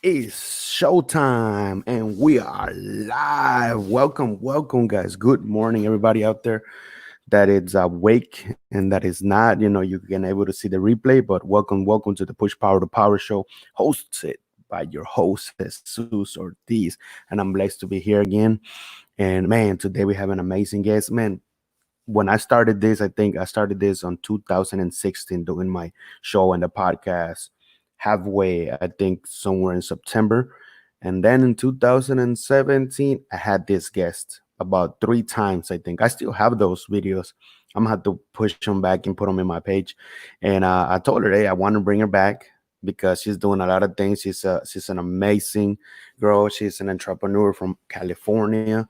It's showtime and we are live. Welcome, guys. Good morning, everybody out there that is awake and that is not. You can able to see the replay, but welcome to the Push Power to Power show, hosted by your host Jesus Ortiz, and I'm blessed to be here again. And man, today we have an amazing guest. Man, when I started this, I think I started this on 2016 doing my show and the podcast halfway, I think somewhere in September. And then in 2017, I had this guest about three times, I think. I still have those videos. I'm gonna have to push them back and put them in my page. And I told her, hey, I want to bring her back because she's doing a lot of things. She's an amazing girl. She's an entrepreneur from California,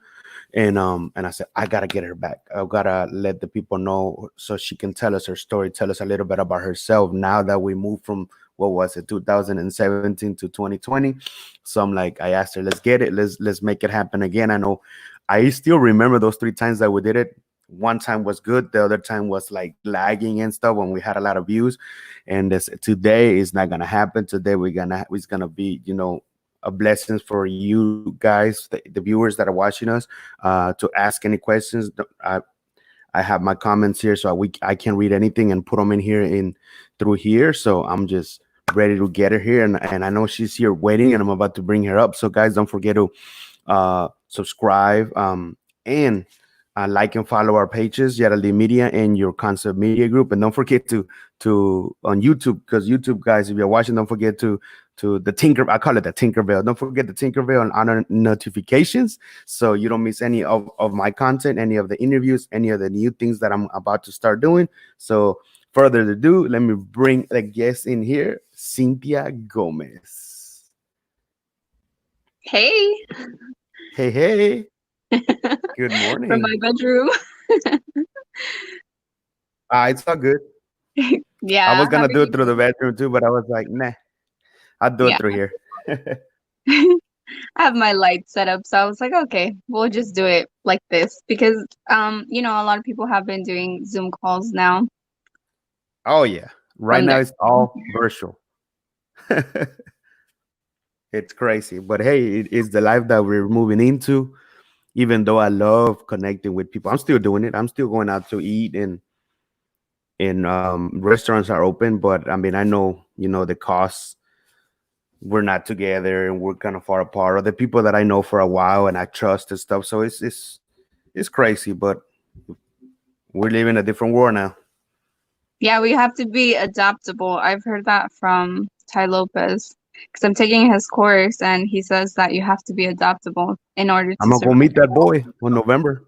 and I said I gotta get her back. I gotta let the people know so she can tell us her story, tell us a little bit about herself. Now that we moved from what was it, 2017 to 2020, so I'm like, I asked her, let's get it, let's make it happen again. I know I still remember those three times that we did it. One time was good, the other time was like lagging and stuff when we had a lot of views. And this today is not gonna happen. Today it's gonna be a blessing for you guys, the viewers that are watching us, to ask any questions. I have my comments here, so I can read anything and put them in here in through here. So I'm just ready to get her here, and I know she's here waiting, and I'm about to bring her up. So guys, don't forget to subscribe, and like and follow our pages, Yeraldy Media and your Concept Media Group, and don't forget to on YouTube, because YouTube guys, if you're watching, don't forget to the Tinker. I call it the Tinker Bell. Don't forget the Tinker Bell and on our notifications, so you don't miss any of my content, any of the interviews, any of the new things that I'm about to start doing. So further ado, let me bring the guest in here, Cynthia Gomez. Hey. Hey. Good From my morning. bedroom. It's all good. I was Yeah, gonna having do it through the bedroom too, but I was like, nah, I'll do it yeah. through here. I have my light set up, so I was like, okay, we'll just do it like this because a lot of people have been doing Zoom calls now Oh yeah. Right from now their it's phone. all virtual. It's crazy. But hey, it is the life that we're moving into. Even though I love connecting with people, I'm still doing it. I'm still going out to eat, and restaurants are open, but I mean I know, the costs, we're not together and we're kind of far apart. Or the people that I know for a while and I trust and stuff. So it's crazy, but we live in a different world now. Yeah, we have to be adaptable. I've heard that from Ty Lopez because I'm taking his course and he says that you have to be adaptable in order I'm to gonna go survive. meet that boy on November.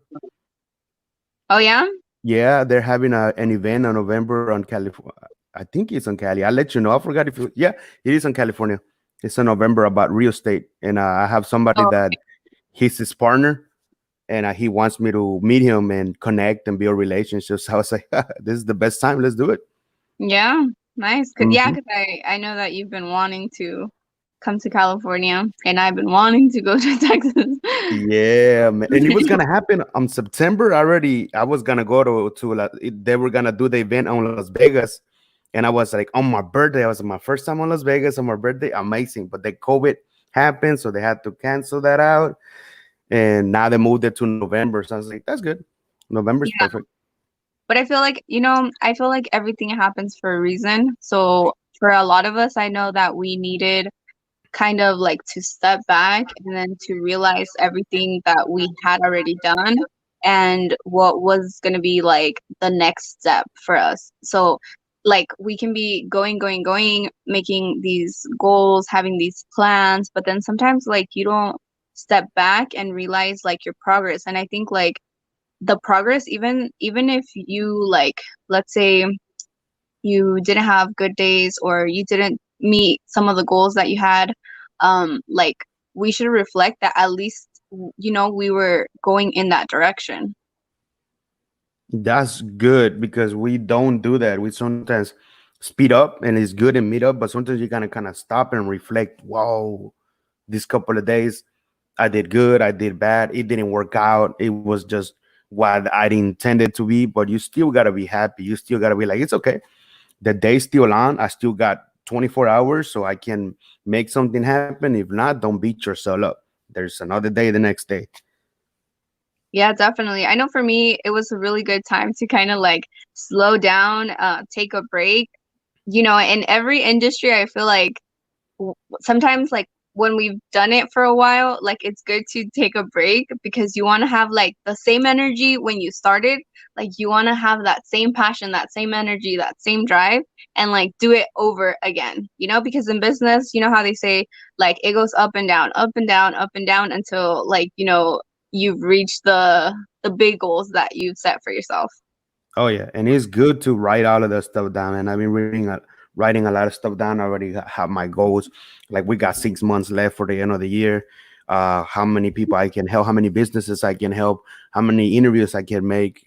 Oh yeah? Yeah, they're having an event on November on California. I think it's on Cali. I'll let you know. I forgot if yeah, it is on California. It's in November about real estate, and I have somebody Oh, that he's his partner, and he wants me to meet him and connect and build relationships. So I was like, this is the best time. Let's do it. yeah, nice. Yeah, Hmm. because I know that you've been wanting to come to California, and I've been wanting to go to Texas. Yeah, man. And it was gonna happen on September already. I was gonna go they were gonna do the event on Las Vegas, and I was like, on my birthday. I was my first time on Las Vegas on my birthday. Amazing, but the COVID happened, so they had to cancel that out, and now they moved it to November. So I was like, that's good. November's Yeah, perfect. but I feel like everything happens for a reason. So for a lot of us, I know that we needed kind of like to step back and then to realize everything that we had already done and what was going to be like the next step for us. So like we can be going, making these goals, having these plans, but then sometimes like you don't step back and realize like your progress. And I think like the progress, even if you like, let's say you didn't have good days or you didn't meet some of the goals that you had, like we should reflect that at least we were going in that direction. That's good because we don't do that. We sometimes speed up, and it's good and meet up, but sometimes you gotta kind of stop and reflect. Whoa, this couple of days I did good, I did bad, it didn't work out, it was just what I intended to be. But you still gotta be happy. You still gotta be like, it's okay. The day's still on. I still got 24 hours so I can make something happen. If not, don't beat yourself up. There's another day the next day. Yeah, definitely. I know for me, it was a really good time to kind of like slow down, take a break. You know, in every industry, I feel like sometimes like when we've done it for a while, like it's good to take a break because you want to have like the same energy when you started. Like you want to have that same passion, that same energy, that same drive, and like do it over again, you know, because in business, you know how they say like it goes up and down, up and down, up and down until like, you know, you've reached the big goals that you've set for yourself. Oh yeah, and it's good to write all of that stuff down. And I've been writing a lot of stuff down. I already have my goals. Like we got 6 months left for the end of the year. How many people I can help? How many businesses I can help? How many interviews I can make?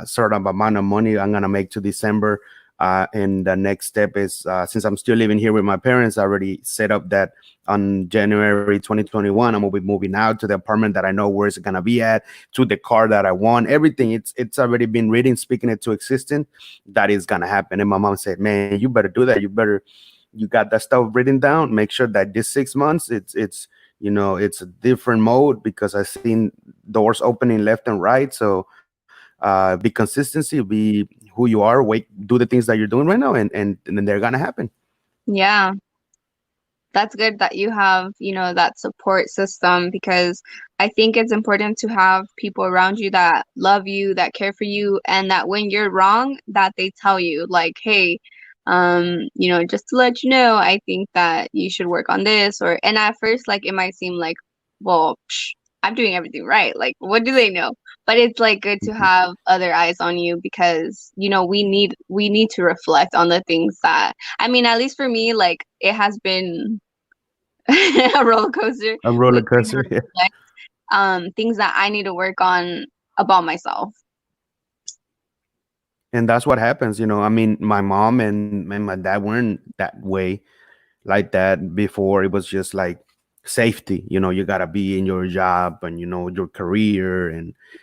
Certain amount of money I'm gonna make to December. And the next step is since I'm still living here with my parents, I already set up that on January 2021, I'm gonna be moving out to the apartment that I know where it's gonna be at, to the car that I want, everything. It's already been written, speaking it to existence. That is gonna happen. And my mom said, "Man, you better do that. You got that stuff written down. Make sure that this 6 months, it's it's a different mode because I've seen doors opening left and right. So be consistency, be who you are, wait, do the things that you're doing right now, and then they're gonna happen." Yeah. That's good that you have, you know, that support system because I think it's important to have people around you that love you, that care for you, and that when you're wrong, that they tell you like, hey, you know, just to let you know, I think that you should work on this or and at first like it might seem like, well, I'm doing everything right. Like, what do they know? But it's like good to Mhm. have other eyes on you because, you know, we need to reflect on the things that I mean, at least for me, like it has been a roller coaster A roller with trying to coaster. reflect things that I need to work on about myself. And that's what happens. I mean, my mom and my dad weren't that way, like that before. It was just like safety. You gotta be in your job and your career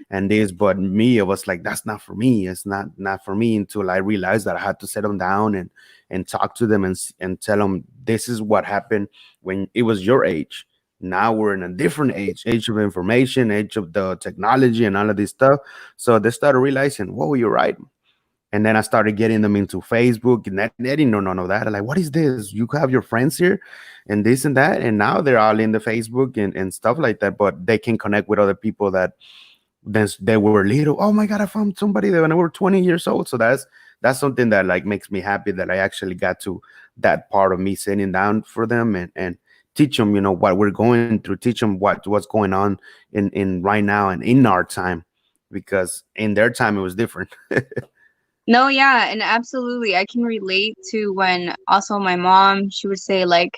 and this. But me, it was like that's not for me. It's not for me until I realized that I had to set them down and talk to them and tell them this is what happened when it was your age. Now we're in a different age of information, age of the technology and all of this stuff. So they started realizing, whoa, you're right. And then I started getting them into Facebook, and they didn't know none of that. I'm like, what is this? You have your friends here, and this and that, and now they're all in the Facebook and stuff like that. But they can connect with other people that then they were little. Oh my god, I found somebody there when I were 20 years old. So that's something that like makes me happy that I actually got to that part of me sitting down for them and teach them, what we're going through, teach them what's going on in right now and in our time, because in their time it was different. No, yeah, and absolutely. I can relate to when also my mom, she would say like,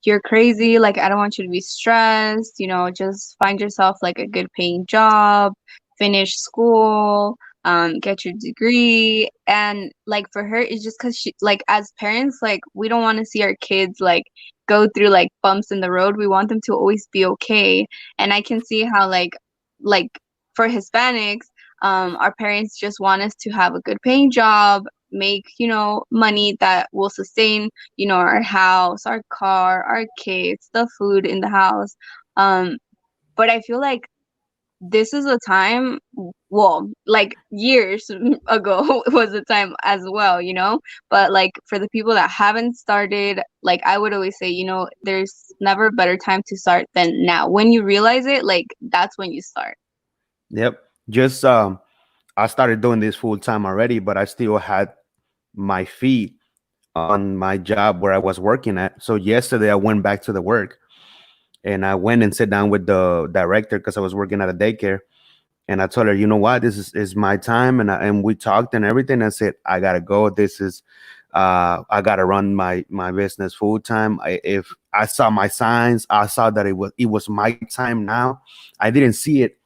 you're crazy, like I don't want you to be stressed, you know, just find yourself like a good paying job, finish school, get your degree. And like for her, it's just because she like as parents, like we don't want to see our kids like go through like bumps in the road. We want them to always be okay. And I can see how like for Hispanics our parents just want us to have a good paying job, make, you know, money that will sustain, you know, our house, our car, our kids, the food in the house. Um, but I feel like this is a time, well, like years ago was a time as well, you know? But like for the people that haven't started, like I would always say, you know, there's never a better time to start than now. When you realize it, like that's when you start. Yep. Just I started doing this full time already, but I still had my feet on my job where I was working at. So yesterday I went back to the work and I went and sat down with the director because I was working at a daycare. And I told her, you know what, this is my time, and we talked and everything. I said, I gotta go. This is I gotta run my business full time. If I saw my signs, I saw that it was my time now. I didn't see it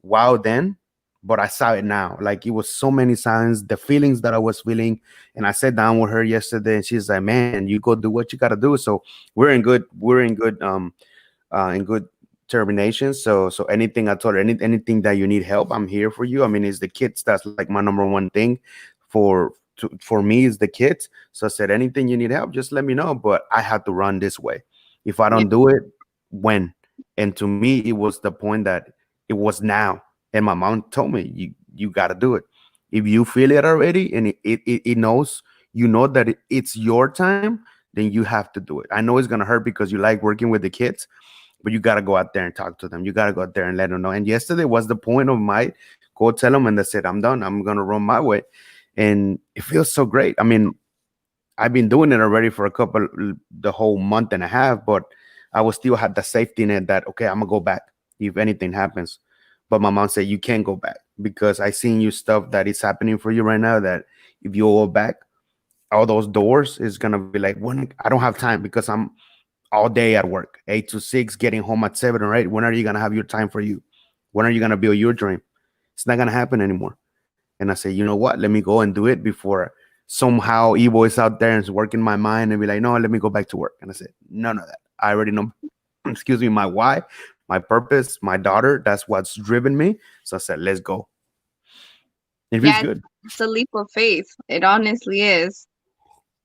wow then, but I saw it now. Like it was so many signs, the feelings that I was feeling. And I sat down with her yesterday and she's like, man, you go do what you gotta do. So we're in good termination. So anything I told her, anything that you need help, I'm here for you. I mean, it's the kids that's like my number one thing for for me is the kids. So I said, anything you need help, just let me know. But I have to run this way. If I Yeah. don't do it, when? And to me, it was the point that it was now. And my mom told me, you got to do it. If you feel it already and it knows, you know that it's your time, then you have to do it. I know it's gonna hurt because you like working with the kids, but you got to go out there and talk to them. You got to go out there and let them know. And yesterday was the point of my go tell them, and they said, I'm done. I'm going to run my way. And it feels so great. I mean, I've been doing it already for the whole month and a half, but I will still have the safety net that, okay, I'm going to go back if anything happens. But my mom said, you can't go back because I seen you stuff that is happening for you right now that if you go back, all those doors is going to be like, when I don't have time because I'm all day at work, 8 to 6, getting home at 7 or 8. When are you gonna have your time for you? When are you gonna build your dream? It's not gonna happen anymore. And I say, you know what? Let me go and do it before somehow evil is out there and is working my mind and be like, no, let me go back to work. And I said, none of that. I already know, excuse me, my why, my purpose, my daughter. That's what's driven me. So I said, let's go. It feels Yeah, good. it's a leap of faith. It honestly is.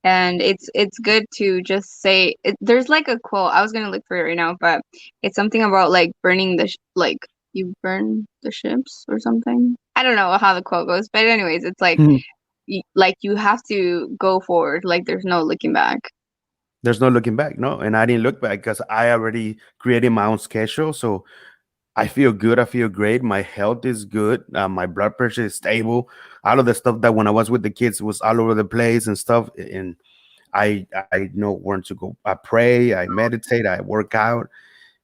And it's good to just say it, there's like a quote. I was gonna look for it right now, but it's something about like burning like you burn the ships or something. I don't know how the quote goes, but anyways, it's like like you have to go forward. Like there's no looking back. There's no looking back. No. And I didn't look back because I already created my own schedule. So I feel good. I feel great. My health is good. My blood pressure is stable. All of the stuff that when I was with the kids was all over the place and stuff. And I know when to go. I pray. I meditate. I work out.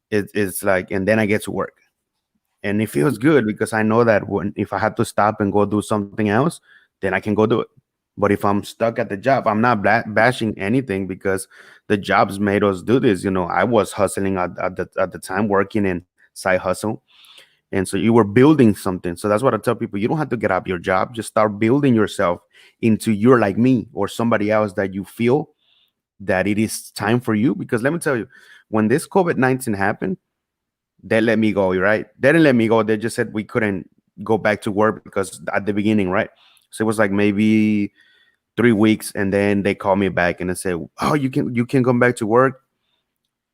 It's like, and then I get to work, and it feels good because I know that when if I have to stop and go do something else, then I can go do it. But if I'm stuck at the job, I'm not bashing anything because the jobs made us do this. I was hustling at the time, working in side hustle, and so you were building something. So that's what I tell people: you don't have to get up your job; just start building yourself into you're like me or somebody else that you feel that it is time for you. Because let me tell you, when this COVID-19 happened, they let me go, right? They didn't let me go. They just said we couldn't go back to work because at the beginning, right? So it was like maybe 3 weeks, and then they called me back and they said, "Oh, you can come back to work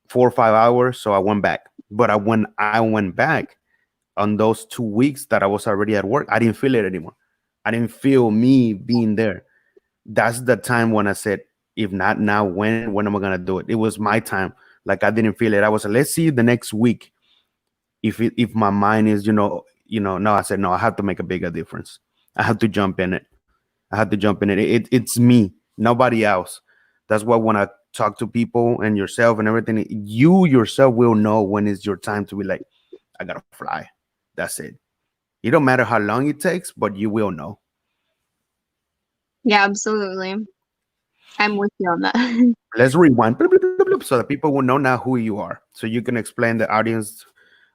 4 or 5 hours." So I went back. But when I went back on those 2 weeks that I was already at work, I didn't feel it anymore. I didn't feel me being there. That's the time when I said, if not now, when am I gonna do it? It was my time. Like I didn't feel it. I was like, let's see the next week if my mind is no. I said no. I have to make a bigger difference. I have to jump in it. I have to jump in it. It's me, nobody else. That's why when I talk to people and yourself and everything, you yourself will know when it's your time to be like, I gotta fly. That's it. It don't matter how long it takes, but you will know. Yeah, absolutely. I'm with you on that. Let's rewind so that people will know now who you are. So you can explain the audience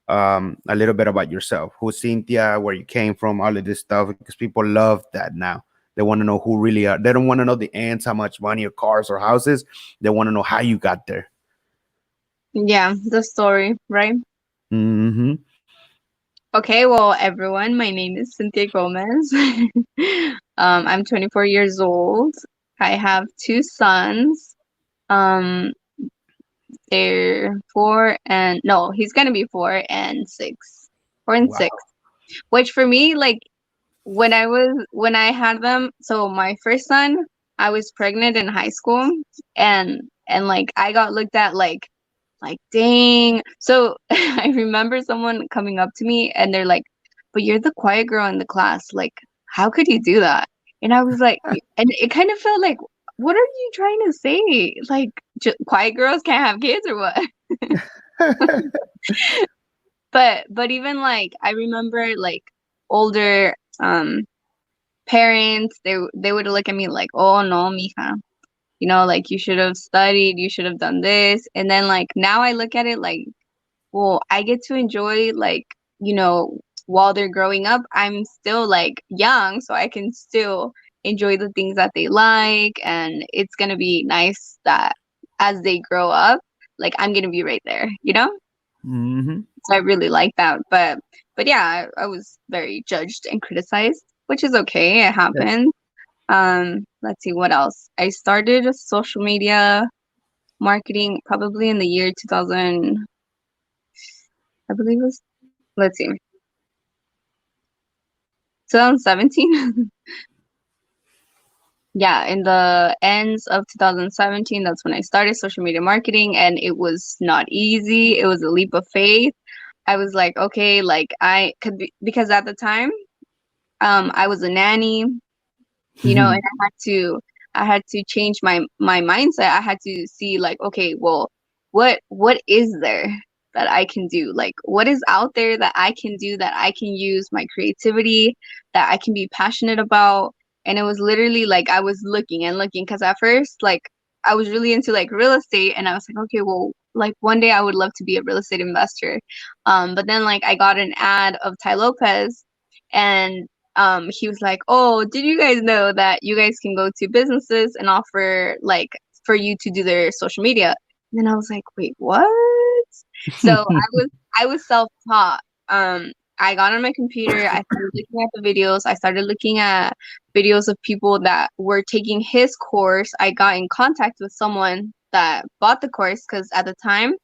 a little bit about yourself. Who's Cynthia, where you came from, all of this stuff, because people love that now. They want to know who really are. They don't want to know the ants, how much money or cars or houses. They want to know how you got there. Yeah, the story, right? Hmm. Okay, well, everyone, my name is Cynthia Gomez. I'm 24 years old. I have two sons. Um, they're four and no, he's gonna be 4 and 6, 4 and 6. Wow. Which for me, like when I had them, so my first son, I was pregnant in high school, and like I got looked at like dang. So I remember someone coming up to me and they're like, but you're the quiet girl in the class, like how could you do that? And I was like, and it kind of felt like, what are you trying to say, like quiet girls can't have kids or what? But even like I remember like older parents, they would look at me like, oh no, mija, like you should have studied, you should have done this. And then like now I look at it like, well, I get to enjoy like, while they're growing up, I'm still like young, so I can still enjoy the things that they like, and it's gonna be nice that as they grow up, like I'm gonna be right there, you know? Hmm. So I really like that. But yeah, I was very judged and criticized, which is okay. It happens. Let's see what else. I started social media marketing probably in the year 2000, I believe it was, let's see, 2017. Yeah, in the ends of 2017, that's when I started social media marketing, and it was not easy. It was a leap of faith. I was like, okay, like I could be, because at the time, I was a nanny, and I had to change my mindset. I had to see like, okay, well, what is there that I can do? Like, what is out there that I can do, that I can use my creativity, that I can be passionate about? And it was literally like I was looking and looking, because at first, like, I was really into like real estate, and I was like, okay, well, like one day I would love to be a real estate investor. But then like I got an ad of Ty Lopez, and he was like, "Oh, did you guys know that you guys can go to businesses and offer like for you to do their social media?" And then I was like, "Wait, what?" So I was self-taught. I got on my computer, I started looking at the videos, I started looking at videos of people that were taking his course. I got in contact with someone that bought the course, because at the time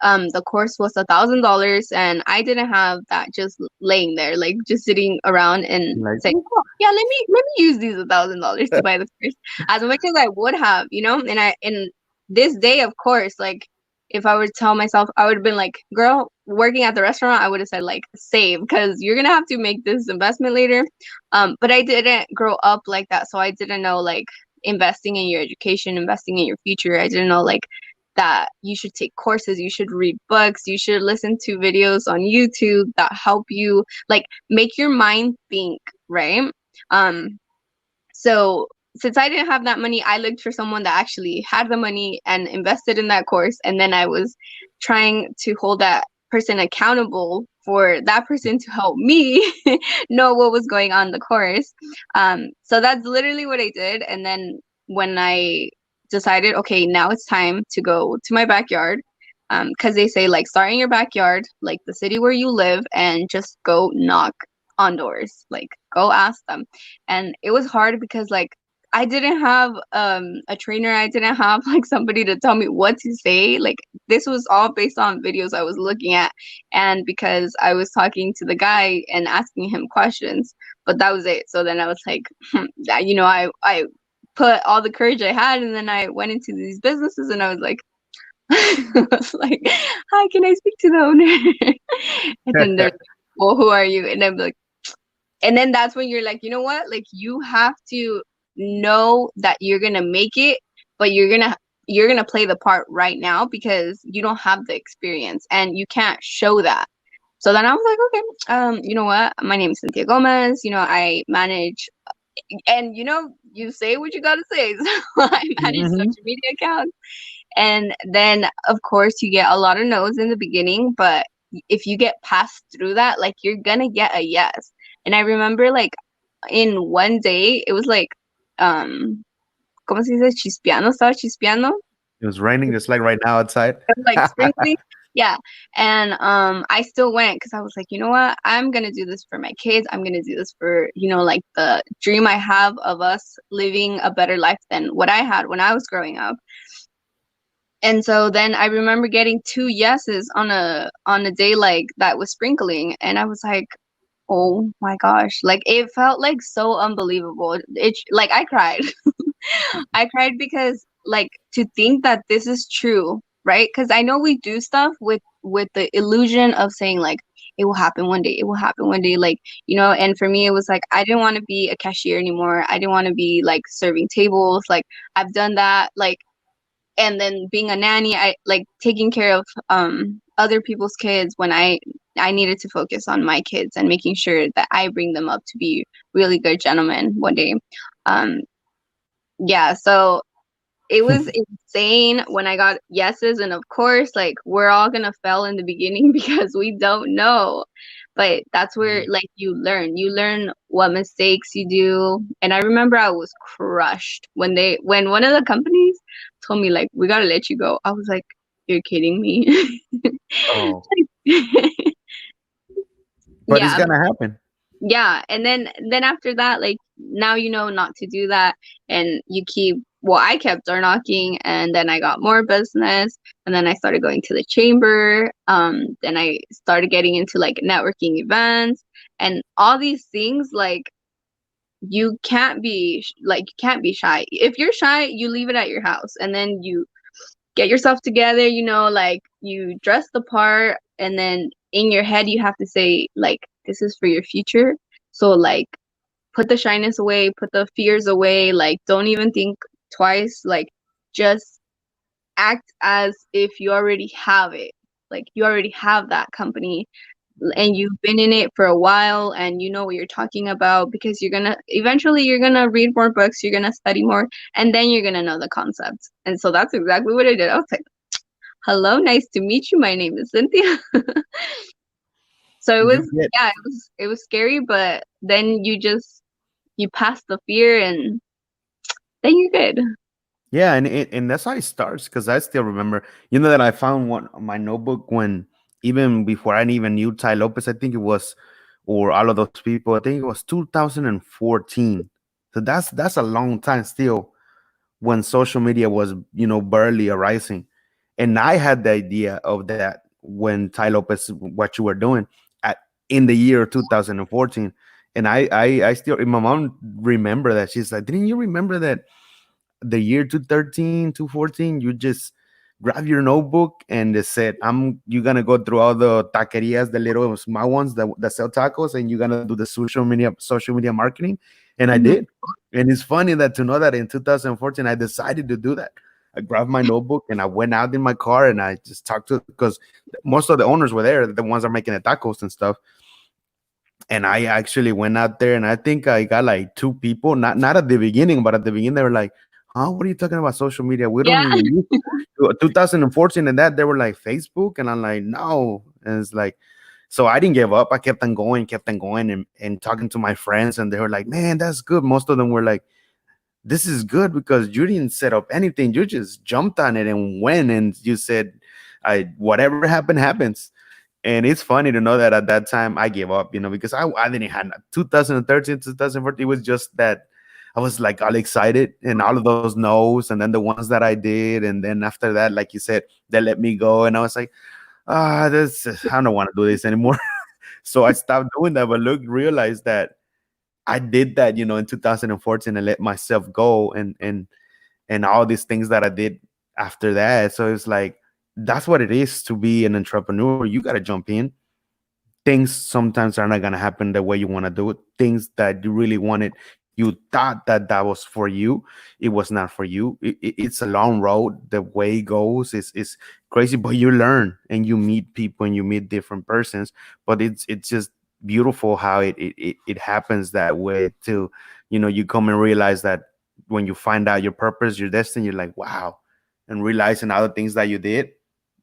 the course was $1,000, and I didn't have that just laying there, like just sitting around and Like, saying, "Oh, yeah, let me use these $1,000 to buy the course," as much as I would have, and in this day, of course, like if I were to tell myself, I would have been like, "Girl, working at the restaurant," I would have said like, "Save, because you're gonna have to make this investment later." But I didn't grow up like that, so I didn't know like investing in your education, investing in your future. I didn't know like that you should take courses, you should read books, you should listen to videos on YouTube that help you like make your mind think, right? Um, so since I didn't have that money, I looked for someone that actually had the money and invested in that course, and then I was trying to hold that person accountable for that person to help me know what was going on in the course. So that's literally what I did. And then when I decided, okay, now it's time to go to my backyard, because they say like start in your backyard, like the city where you live, and just go knock on doors, like go ask them. And it was hard because like I didn't have a trainer, I didn't have like somebody to tell me what to say. Like this was all based on videos I was looking at, and because I was talking to the guy and asking him questions, but that was it. So then I was like, I put all the courage I had, and then I went into these businesses, and I was like, I was like, "Hi, can I speak to the owner?" And then they're like, "Well, who are you?" And I'm like, and then that's when you're like, you know what? Like you have to know that you're gonna make it, but you're gonna play the part right now because you don't have the experience and you can't show that. So then I was like, okay, you know what? My name is Cynthia Gomez. I manage, and you say what you gotta say. So I manage mhm. social media accounts, and then of course you get a lot of no's in the beginning, but if you get passed through that, like you're gonna get a yes. And I remember like in one day it was like ¿cómo se dice? Chispeando, estaba chispeando. It was raining just like right now outside. It was like sprinkling. Yeah. And I still went because I was like, you know what? I'm gonna do this for my kids. I'm gonna do this for, like the dream I have of us living a better life than what I had when I was growing up. And so then I remember getting two yeses on a day like that was sprinkling, and I was like, "Oh my gosh!" Like it felt like so unbelievable. It like I cried. I cried because like to think that this is true, right? Because I know we do stuff with the illusion of saying like it will happen one day, it will happen one day, like And for me, it was like I didn't want to be a cashier anymore. I didn't want to be like serving tables. Like I've done that. Like and then being a nanny, I like taking care of other people's kids when I needed to focus on my kids and making sure that I bring them up to be really good gentlemen one day. um yeah, so it was insane when I got yeses, and of course like we're all gonna fail in the beginning because we don't know, but that's where like you learn what mistakes you do. And I remember I was crushed when one of the companies told me like we gotta let you go. I was like, you're kidding me. Oh, but it's Yeah, gonna happen. yeah, and then after that, like, now you know not to do that, and you keep, well, I kept door knocking, and then I got more business, and then I started going to the chamber, then I started getting into like networking events and all these things. Like, you can't be like, you can't be shy. If you're shy, you leave it at your house, and then you get yourself together, like, you dress the part, and then in your head you have to say, like, this is for your future. So, like, put the shyness away, put the fears away, like, don't even think twice, like, just act as if you already have it. Like, you already have that company, and you've been in it for a while, and you know what you're talking about, because you're gonna read more books, you're gonna study more, and then you're gonna know the concept. And so that's exactly what I did. I was like, hello, nice to meet you, my name is Cynthia. So it You was, get yeah, it was scary, but then you pass the fear, and then you're good. Yeah, and that's how it starts because I still remember, that I found one my notebook when even before I even knew Ty Lopez, I think it was, or all of those people, I think it was 2014. So that's a long time still when social media was, barely arising. And I had the idea of that when Ty Lopez, what you were doing at in the year 2014. And I still, my mom remember that. She's like, didn't you remember that the year 2013, 2014, you just grab your notebook and they said, you're gonna go through all the taquerias, the little small ones that sell tacos, and you're gonna do the social media marketing. And I Mhm. did. And it's funny that to know that in 2014 I decided to do that. I grabbed my notebook and I went out in my car and I just talked to, because most of the owners were there, the ones that are making the tacos and stuff. And I actually went out there, and I think I got like two people, not at the beginning, but at the beginning they were like, "Huh, what are you talking about social media? We don't Yeah. even use 2014." And that they were like Facebook, and I'm like, no. And it's like, so I didn't give up. I kept on going, and talking to my friends, and they were like, "Man, that's good." Most of them were like, "This is good because you didn't set up anything. You just jumped on it and went, and you said, I whatever happened happens." And it's funny to know that at that time I gave up, because I didn't have 2013, 2014. It was just that I was like all excited and all of those no's, and then the ones that I did. And then after that, like you said, they let me go. And I was like, I don't want to do this anymore. So I stopped doing that. But look, realized that I did that, in 2014 and let myself go. And all these things that I did after that. So it's like, that's what it is to be an entrepreneur. You got to jump in. Things sometimes are not going to happen the way you want to do it. Things that you really wanted, you thought that that was for you, it was not for you. It's a long road. The way it goes is crazy, but you learn and you meet people and you meet different persons. But it's just beautiful how it happens that way too. You come and realize that when you find out your purpose, your destiny, you're like, wow. And realizing other things that you did,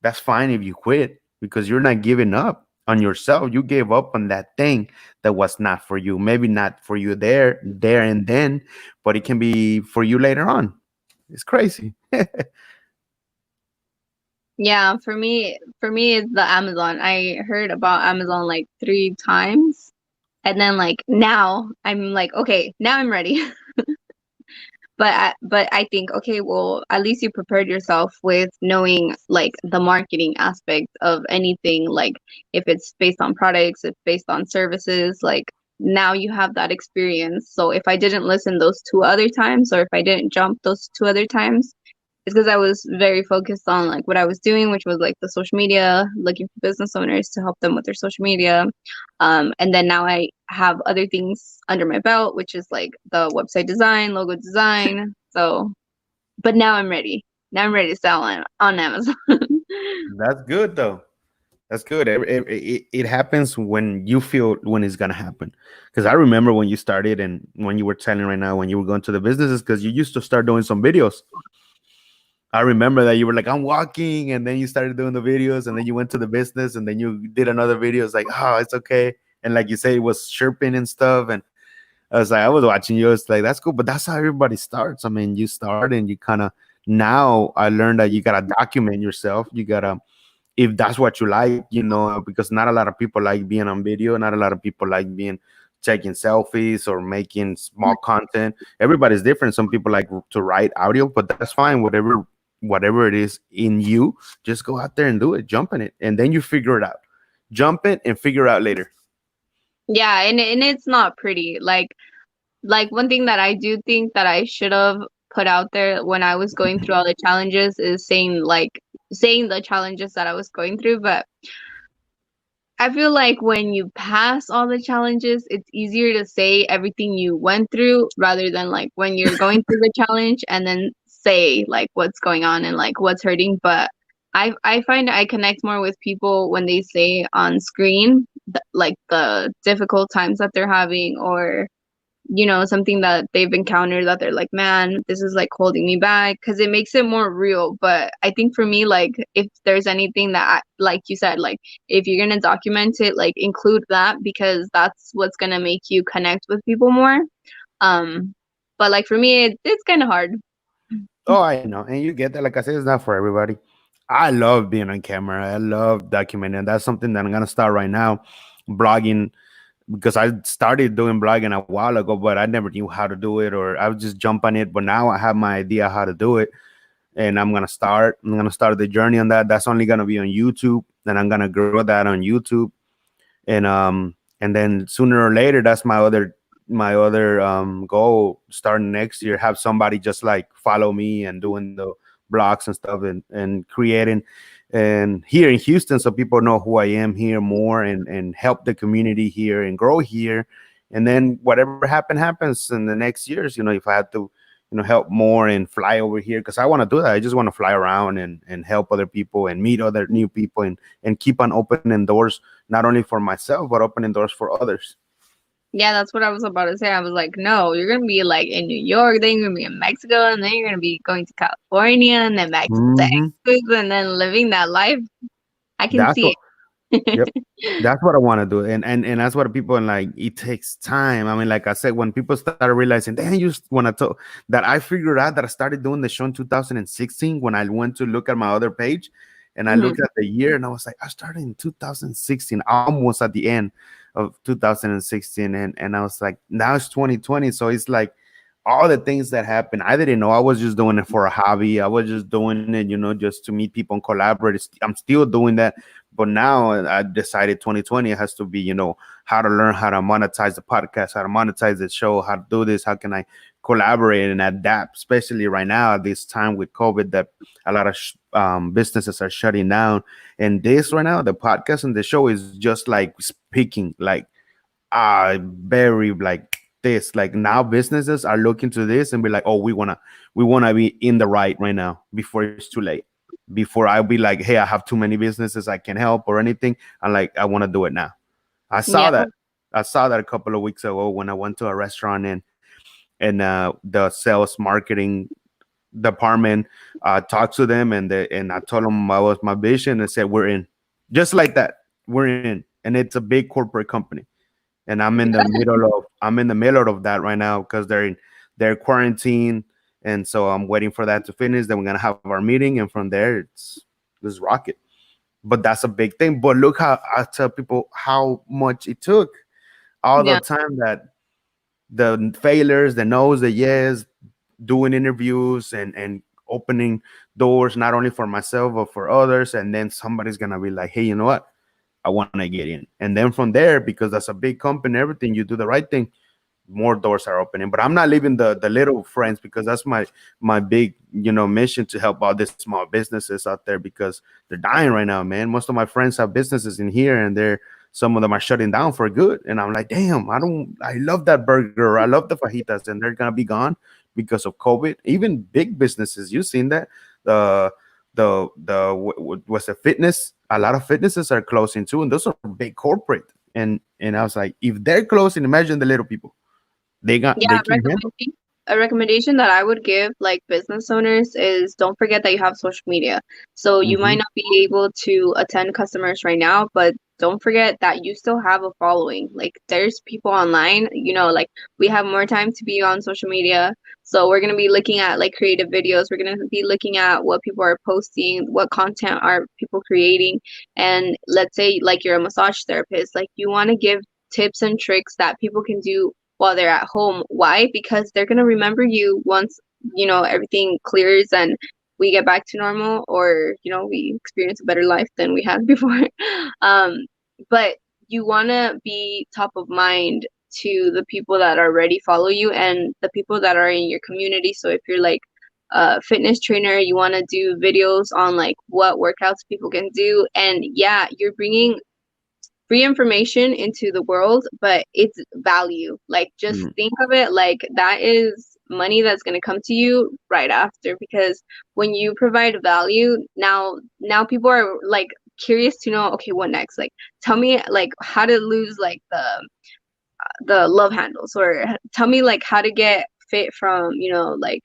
that's fine if you quit, because you're not giving up on yourself. You gave up on that thing that was not for you. Maybe not for you there and then, but it can be for you later on. It's crazy. Yeah, for me it's the Amazon. I heard about Amazon like 3 times, and then, like, now I'm like, okay, now I'm ready. But I think, okay, well, at least you prepared yourself with knowing, like, the marketing aspect of anything, like, if it's based on products, if based on services, like, now you have that experience. So if I didn't listen those 2 other times, or if I didn't jump those 2 other times, it's because I was very focused on, like, what I was doing, which was like the social media, looking for business owners to help them with their social media. And then now I have other things under my belt, which is like the website design, logo design. So, but now I'm ready. Now I'm ready to sell on Amazon. That's good though. That's good. It happens when you feel when it's gonna happen. Because I remember when you started and when you were telling right now when you were going to the businesses, because you used to start doing some videos. I remember that you were like, I'm walking, and then you started doing the videos, and then you went to the business, and then you did another video. It's like, oh, it's okay. And like you say, it was chirping and stuff. And I was like, I was watching you. It's like, that's cool. But that's how everybody starts. I mean, you start and you kind of, now I learned that you got to document yourself. You got to, if that's what you like, because not a lot of people like being on video. Not a lot of people like being taking selfies or making small content. Everybody's different. Some people like to write audio, but that's fine. Whatever it is in you, just go out there and do it. Jump in it, and then you figure it out. Jump it and figure out later. Yeah, and it's not pretty. Like one thing that I do think that I should have put out there when I was going through all the challenges is saying the challenges that I was going through, but I feel like when you pass all the challenges, it's easier to say everything you went through rather than like when you're going through the challenge and then say like what's going on and like what's hurting. But I find I connect more with people when they say on screen like the difficult times that they're having, or something that they've encountered that they're like, man, this is like holding me back, because it makes it more real. But I think for me, like, if there's anything that like you said, like if you're gonna document it, like include that, because that's what's gonna make you connect with people more. um but like for me, it's kind of hard. Oh, I know, and you get that. Like I said, it's not for everybody. I love being on camera. I love documenting. That's something that I'm gonna start right now, blogging, because I started doing blogging a while ago, but I never knew how to do it, or I would just jump on it. But now I have my idea how to do it, and I'm gonna start. I'm gonna start the journey on that. That's only gonna be on YouTube, and I'm gonna grow that on YouTube, and then sooner or later, that's my other goal starting next year. Have somebody just like follow me and doing the blogs and stuff, and creating and here in Houston, so people know who I am here more, and help the community here and grow here. And then whatever happens in the next years, if I have to, help more and fly over here, because I want to do that. I just want to fly around and help other people and meet other new people, and keep on opening doors, not only for myself, but opening doors for others. Yeah, that's what I was about to say. I was like, no, you're gonna be like in New York, then you're gonna be in Mexico, and then you're gonna be going to California, and then back to Hmm. Texas, and then living that life. I can That's see what. it. Yep. That's what I want to do, and that's what people are like. It takes time. I mean, like I said, when people start realizing, then you want to talk, that I figured out that I started doing the show in 2016 when I went to look at my other page, and I Mhm. looked at the year, and I was like, I started in 2016, almost at the end of 2016, and I was like, now it's 2020, so it's like all the things that happened. I didn't know. I was just doing it for a hobby. I was just doing it, just to meet people and collaborate. I'm still doing that, but now I decided 2020 has to be, how to learn how to monetize the podcast, how to monetize the show, how to do this, how can I collaborate and adapt, especially right now at this time with COVID, that a lot of businesses are shutting down. And this right now, the podcast and the show is just like speaking, like very like this. Like now, businesses are looking to this and be like, oh, we wanna be in the right now before it's too late. Before I'll be like, hey, I have too many businesses I can help or anything. I'm like, I want to do it now. I Yeah, saw that. I saw that a couple of weeks ago when I went to a restaurant, and the sales marketing department talked to them, and I told them what was my vision, and said we're in, just like that. We're in, and it's a big corporate company, and I'm in the middle of that right now because they're quarantined, and so I'm waiting for that to finish. Then we're gonna have our meeting, and from there it's just rocket. But that's a big thing. But look how I tell people how much it took, all the yeah, time, that the failures, the no's, the yes, doing interviews and opening doors not only for myself but for others, and then somebody's gonna be like, hey, you know what? I want to get in, and then from there, because that's a big company, everything you do the right thing, more doors are opening. But I'm not leaving the little friends, because that's my big mission, to help all these small businesses out there, because they're dying right now, man. Most of my friends have businesses in here, and some of them are shutting down for good. And I'm like, damn, I love that burger, I love the fajitas, and they're gonna be gone because of COVID. Even big businesses, you've seen that. The the the w- w- was a fitness, a lot of fitnesses are closing too, and those are big corporate. And I was like, if they're closing, imagine the little people. They yeah. can handle. A recommendation that I would give like business owners is don't forget that you have social media. So you might Hmm. not be able to attend customers right now, but don't forget that you still have a following. Like there's people online, like we have more time to be on social media. So we're going to be looking at like creative videos. We're going to be looking at what people are posting, what content are people creating. And let's say like you're a massage therapist, like you want to give tips and tricks that people can do while they're at home. Why? Because they're gonna remember you once, everything clears and we get back to normal, or we experience a better life than we had before. um but you want to be top of mind to the people that already follow you and the people that are in your community. So if you're like a fitness trainer, you want to do videos on like what workouts people can do. And yeah, you're bringing free information into the world, but it's value. Like, just Mm, think of it like that is money that's going to come to you right after, because when you provide value, now people are like curious to know, okay, what next? Like, tell me like how to lose like the love handles, or tell me like how to get fit from like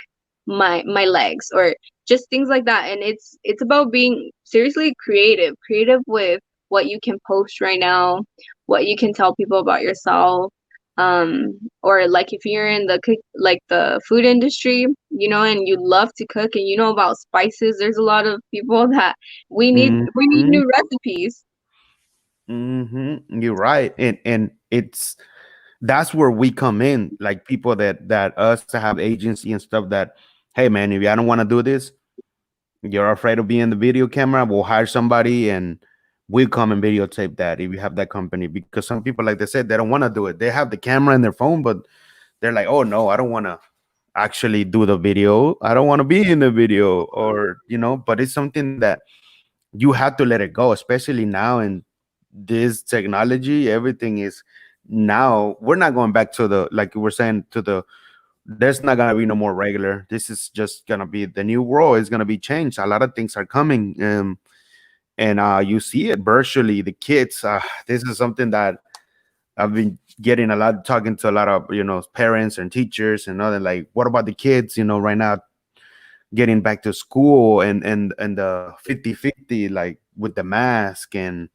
my legs, or just things like that. And it's about being seriously creative with what you can post right now, what you can tell people about yourself. Or like if you're in the like the food industry, and you love to cook and you know about spices, there's a lot of people that we need mhm, new recipes. You're right, and it's that's where we come in, like people that us to have agency and stuff. That, hey man, if I don't want to do this, you're afraid of being the video camera, we'll hire somebody and we'll come and videotape that if you have that company. Because some people, like they said, they don't want to do it. They have the camera in their phone, but they're like, oh no, I don't want to actually do the video. I don't want to be in the video, or but it's something that you have to let it go, especially now in this technology. Everything is now. We're not going back to the, like you were saying, to the, there's not gonna be no more regular. This is just gonna be the new world. Is gonna be changed. A lot of things are coming, and you see it virtually. The kids. This is something that I've been getting a lot, talking to a lot of parents and teachers and other, like, what about the kids? Right now, getting back to school, and the 50-50, like with the mask. And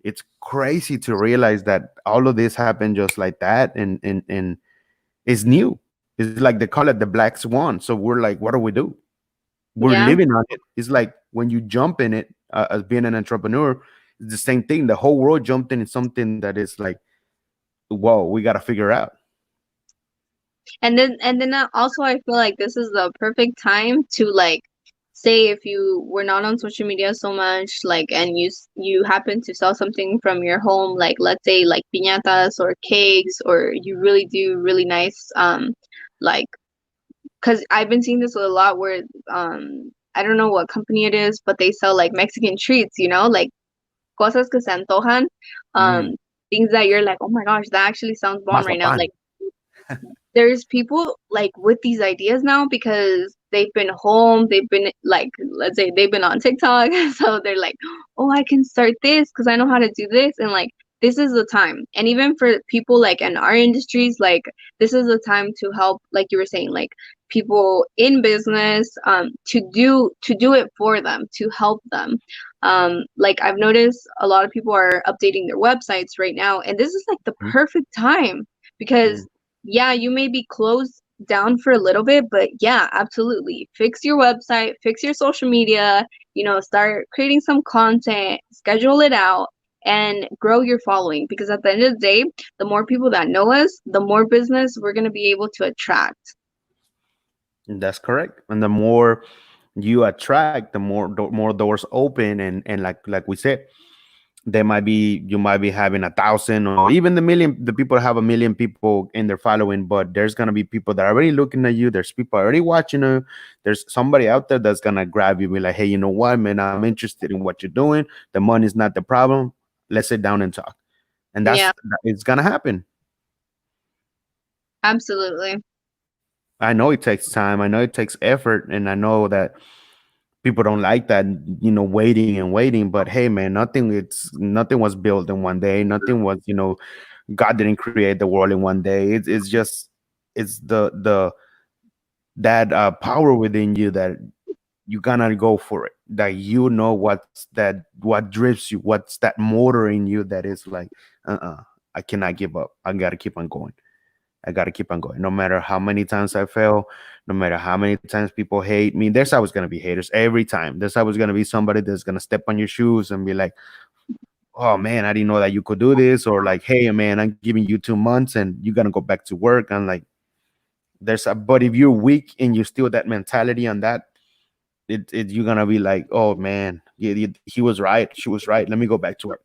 it's crazy to realize that all of this happened just like that, and it's new. It's like they call it the black swan. So we're like, what do we do? We're Yeah. living on it. It's like when you jump in it, as being an entrepreneur, it's the same thing. The whole world jumped in something that is like, whoa, we got to figure out. And then also I feel like this is the perfect time to like say if you were not on social media so much, like, and you happen to sell something from your home, like let's say like piñatas or cakes, or you really do really nice like, because I've been seeing this a lot where I don't know what company it is, but they sell like Mexican treats, like cosas que se antojan, um Mm, things that you're like, oh my gosh, that actually sounds bomb right now. mazapan. Like, there's people like with these ideas now because they've been home, they've been like, let's say they've been on TikTok, so they're like, oh, I can start this because I know how to do this. And like, this is the time. And even for people like in our industries, like, this is the time to help, like you were saying, like people in business, to do it for them, to help them. Like, I've noticed a lot of people are updating their websites right now, and this is like the Mm, perfect time because, mm. yeah, you may be closed down for a little bit, but yeah, absolutely. Fix your website, fix your social media, start creating some content, schedule it out, and grow your following. Because at the end of the day, the more people that know us, the more business we're going to be able to attract. That's correct. And the more you attract, the more doors open, and like we said, there might be you might be having 1,000 or even the people have 1 million people in their following, but there's gonna be people that are already looking at you. There's people already watching you. There's somebody out there that's gonna grab you, be like, hey, you know what, man, I'm interested in what you're doing. The money's not the problem. Let's sit down and talk. And Yeah, it's gonna happen. absolutely. I know it takes time. I know it takes effort, and I know that people don't like that, waiting and waiting. But hey, man, nothing was built in one day. Nothing was, God didn't create the world in one day. It's just it's the that power within you that you gonna go for it. That what drives you, what's that motor in you that is like, I cannot give up. I gotta keep on going. I got to keep on going. No matter how many times I fail, no matter how many times people hate me, there's always going to be haters every time. There's always going to be somebody that's going to step on your shoes and be like, oh man, I didn't know that you could do this, or like, hey man, I'm giving you 2 months and you're gonna go back to work. And like, but if you're weak and you still that mentality on that, you're gonna be like, oh man, he was right, she was right. Let me go back to work.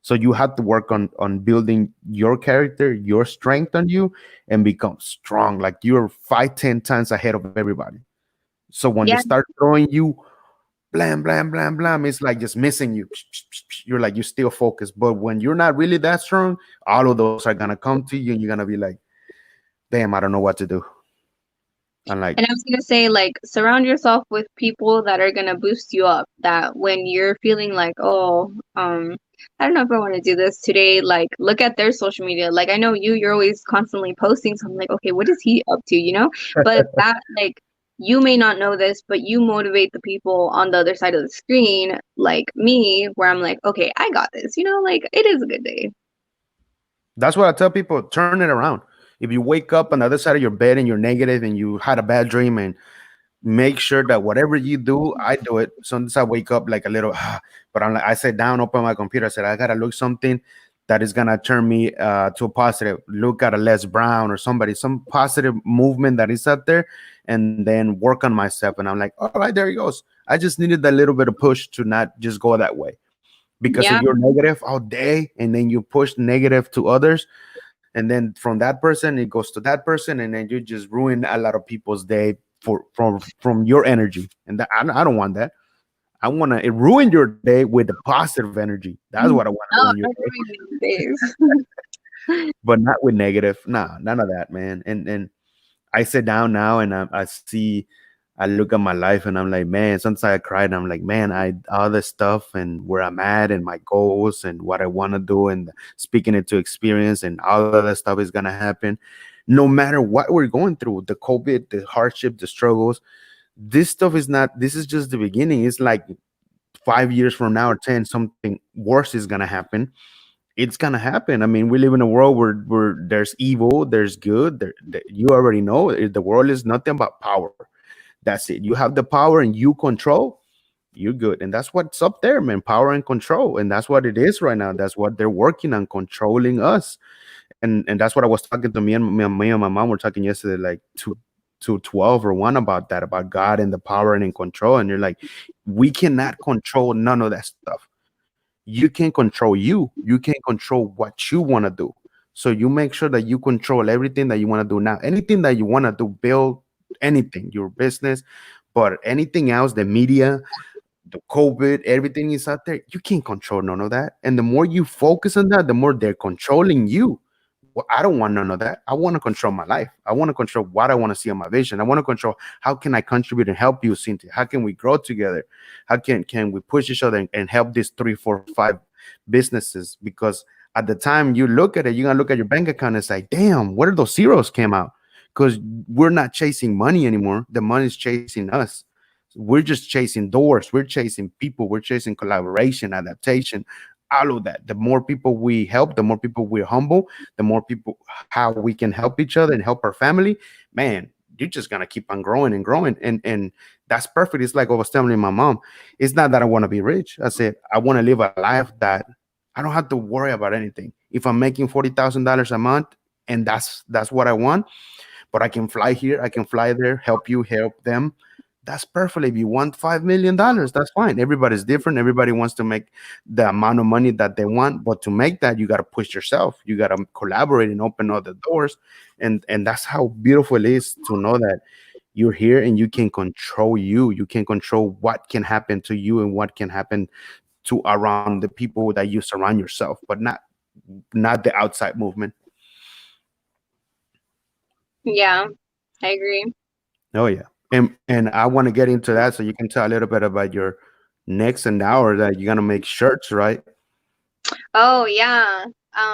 So you have to work on building your character, your strength on you, and become strong. Like you're 5, 10 times ahead of everybody. So when they Yeah. start throwing you blam blam blam blam, it's like just missing you. You're like you're still focused. But when you're not really that strong, all of those are gonna come to you, and you're gonna be like, damn, I don't know what to do. And like, And I was gonna say, like, surround yourself with people that are gonna boost you up. That when you're feeling like, oh, I don't know if I want to do this today, like, look at their social media. Like, I know you're always constantly posting, so I'm like, okay, what is he up to, you know? But that, like, you may not know this, but you motivate the people on the other side of the screen, like me, where I'm like, okay, I got this, you know, like, it is a good day. that's what I tell people: turn it around. If you wake up on the other side of your bed and you're negative and you had a bad dream, and make sure that whatever you do, I do it. Sometimes I wake up like a little, but I'm like, I sit down, open my computer, I said, I gotta look something that is gonna turn me to a positive. Look at a Les Brown or somebody, some positive movement that is out there, and then work on myself. And I'm like, all right, there he goes. I just needed that little bit of push to not just go that way. Because if Yeah. you're negative all day and then you push negative to others, and then from that person it goes to that person, and then you just ruin a lot of people's day from your energy, and I don't want that. I want to ruin your day with the positive energy. That's what I want to ruin Oh, your don't day, ruin these days. but not with negative. Nah, none of that, man. And I sit down now and I see, I look at my life and I'm like, man, sometimes I cry and I'm like, man, I all this stuff and where I'm at and my goals and what I want to do and speaking it to experience and all of that stuff is gonna happen. No matter what we're going through, the COVID, the hardship, the struggles, this stuff is not, this is just the beginning. It's like 5 years from now or 10, something worse is gonna happen. It's gonna happen. I mean, we live in a world where there's evil, there's good. You already know the world is nothing but power. That's it. You have the power and you control, you're good. And that's what's up there, man. Power and control. And that's what it is right now. That's what they're working on, controlling us. And that's what I was talking to me and my mom were talking yesterday, like to 12 or 1 about that, about God and the power and in control. And you're like, we cannot control none of that stuff. You can control you. You can control what you want to do. So you make sure that you control everything that you want to do now. Anything that you want to do, build anything, your business, but anything else, the media, the COVID, everything is out there. You can't control none of that. And the more you focus on that, the more they're controlling you. Well, I don't want none of that. I want to control my life. I want to control what I want to see on my vision. I want to control how can I contribute and help you, Cynthia? How can we grow together? How can we push each other and help these 3, 4, 5 businesses? Because at the time you look at it, you're gonna look at your bank account and say, damn, where did those zeros came out? Because we're not chasing money anymore. The money's chasing us. We're just chasing doors. We're chasing people. We're chasing collaboration, adaptation, all of that. The more people we help, the more people we're humble, the more people how we can help each other and help our family. Man, you're just gonna keep on growing and growing. And that's perfect. It's like I was telling my mom. It's not that I want to be rich. I said I want to live a life that I don't have to worry about anything. If I'm making $40,000 a month and that's what I want, but I can fly here, I can fly there, help you, help them. That's perfect. If you want $5 million, that's fine. Everybody's different. Everybody wants to make the amount of money that they want, but to make that, you got to push yourself. You got to collaborate and open other doors, and that's how beautiful it is to know that you're here and you can control you. You can control what can happen to you and what can happen to around the people that you surround yourself, but not the outside movement. Yeah, I agree. Oh yeah, and I want to get into that so you can tell a little bit about your next endeavor that you're gonna make shirts, right? Oh, yeah.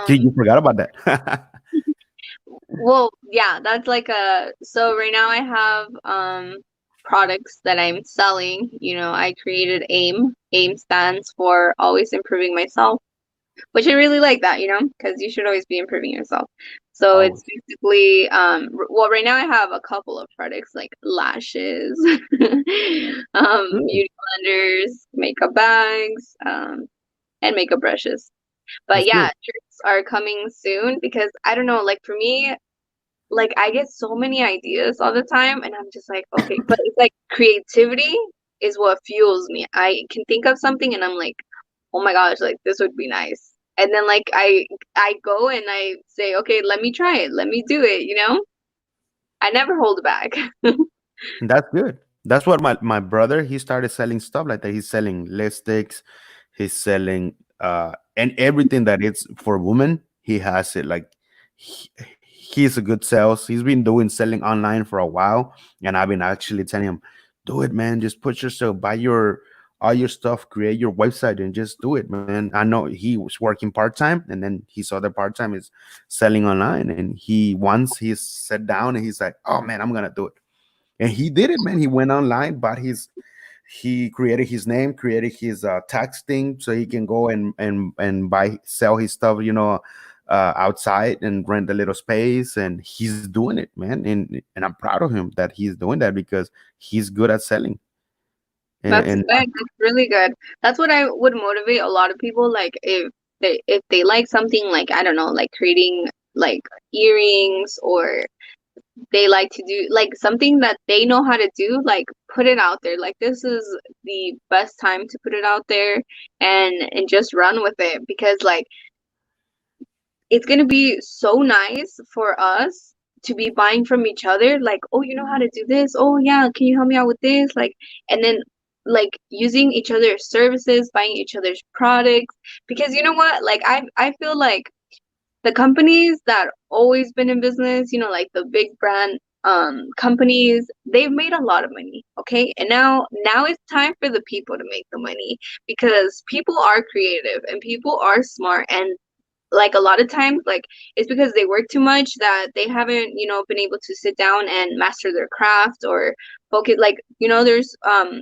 Gee, Um, you forgot about that. well, yeah, that's like so right now I have products that I'm selling. You know, I created AIM. AIM stands for always improving myself, which I really like that, you know, because you should always be improving yourself. So Oh, it's basically well, right now I have a couple of products like lashes, good. beauty blenders, makeup bags, and makeup brushes. But That's yeah, good. trips are coming soon because I don't know, like for me, like I get so many ideas all the time and I'm just like, okay, but it's like creativity is what fuels me. I can think of something and I'm like, oh my gosh, like this would be nice. And then like I go and I say, okay, let me try it. Let me do it, you know? I never hold back. That's good. That's what my brother, he started selling stuff like that. He's selling lipsticks, he's selling and everything that is for women, he has it. Like he, he's a good sales. He's been doing selling online for a while, and I've been actually telling him, do it, man. Just put yourself, buy your all your stuff, create your website, and just do it, man. I know he was working part time, and then his other part time is selling online, and he once he's sat down and he's like, oh man, I'm gonna do it, and he did it, man. He went online, bought his, he created his name, created his tax thing, so he can go and buy, sell his stuff, outside and rent a little space, and he's doing it, man. And I'm proud of him that he's doing that because he's good at selling. That's And good. That's really good. That's what I would motivate a lot of people. Like if they like something like I don't know, like creating like earrings or they like to do like something that they know how to do, like put it out there. Like this is the best time to put it out there and just run with it because like it's gonna be so nice for us to be buying from each other. Like, oh, you know how to do this? Oh yeah, can you help me out with this? Like, and then like using each other's services, buying each other's products. Because you know what? Like I feel like the companies that always been in business, you know, like the big brand companies, they've made a lot of money, okay? And now it's time for the people to make the money because people are creative and people are smart and like a lot of times like it's because they work too much that they haven't been able to sit down and master their craft or focus. Like there's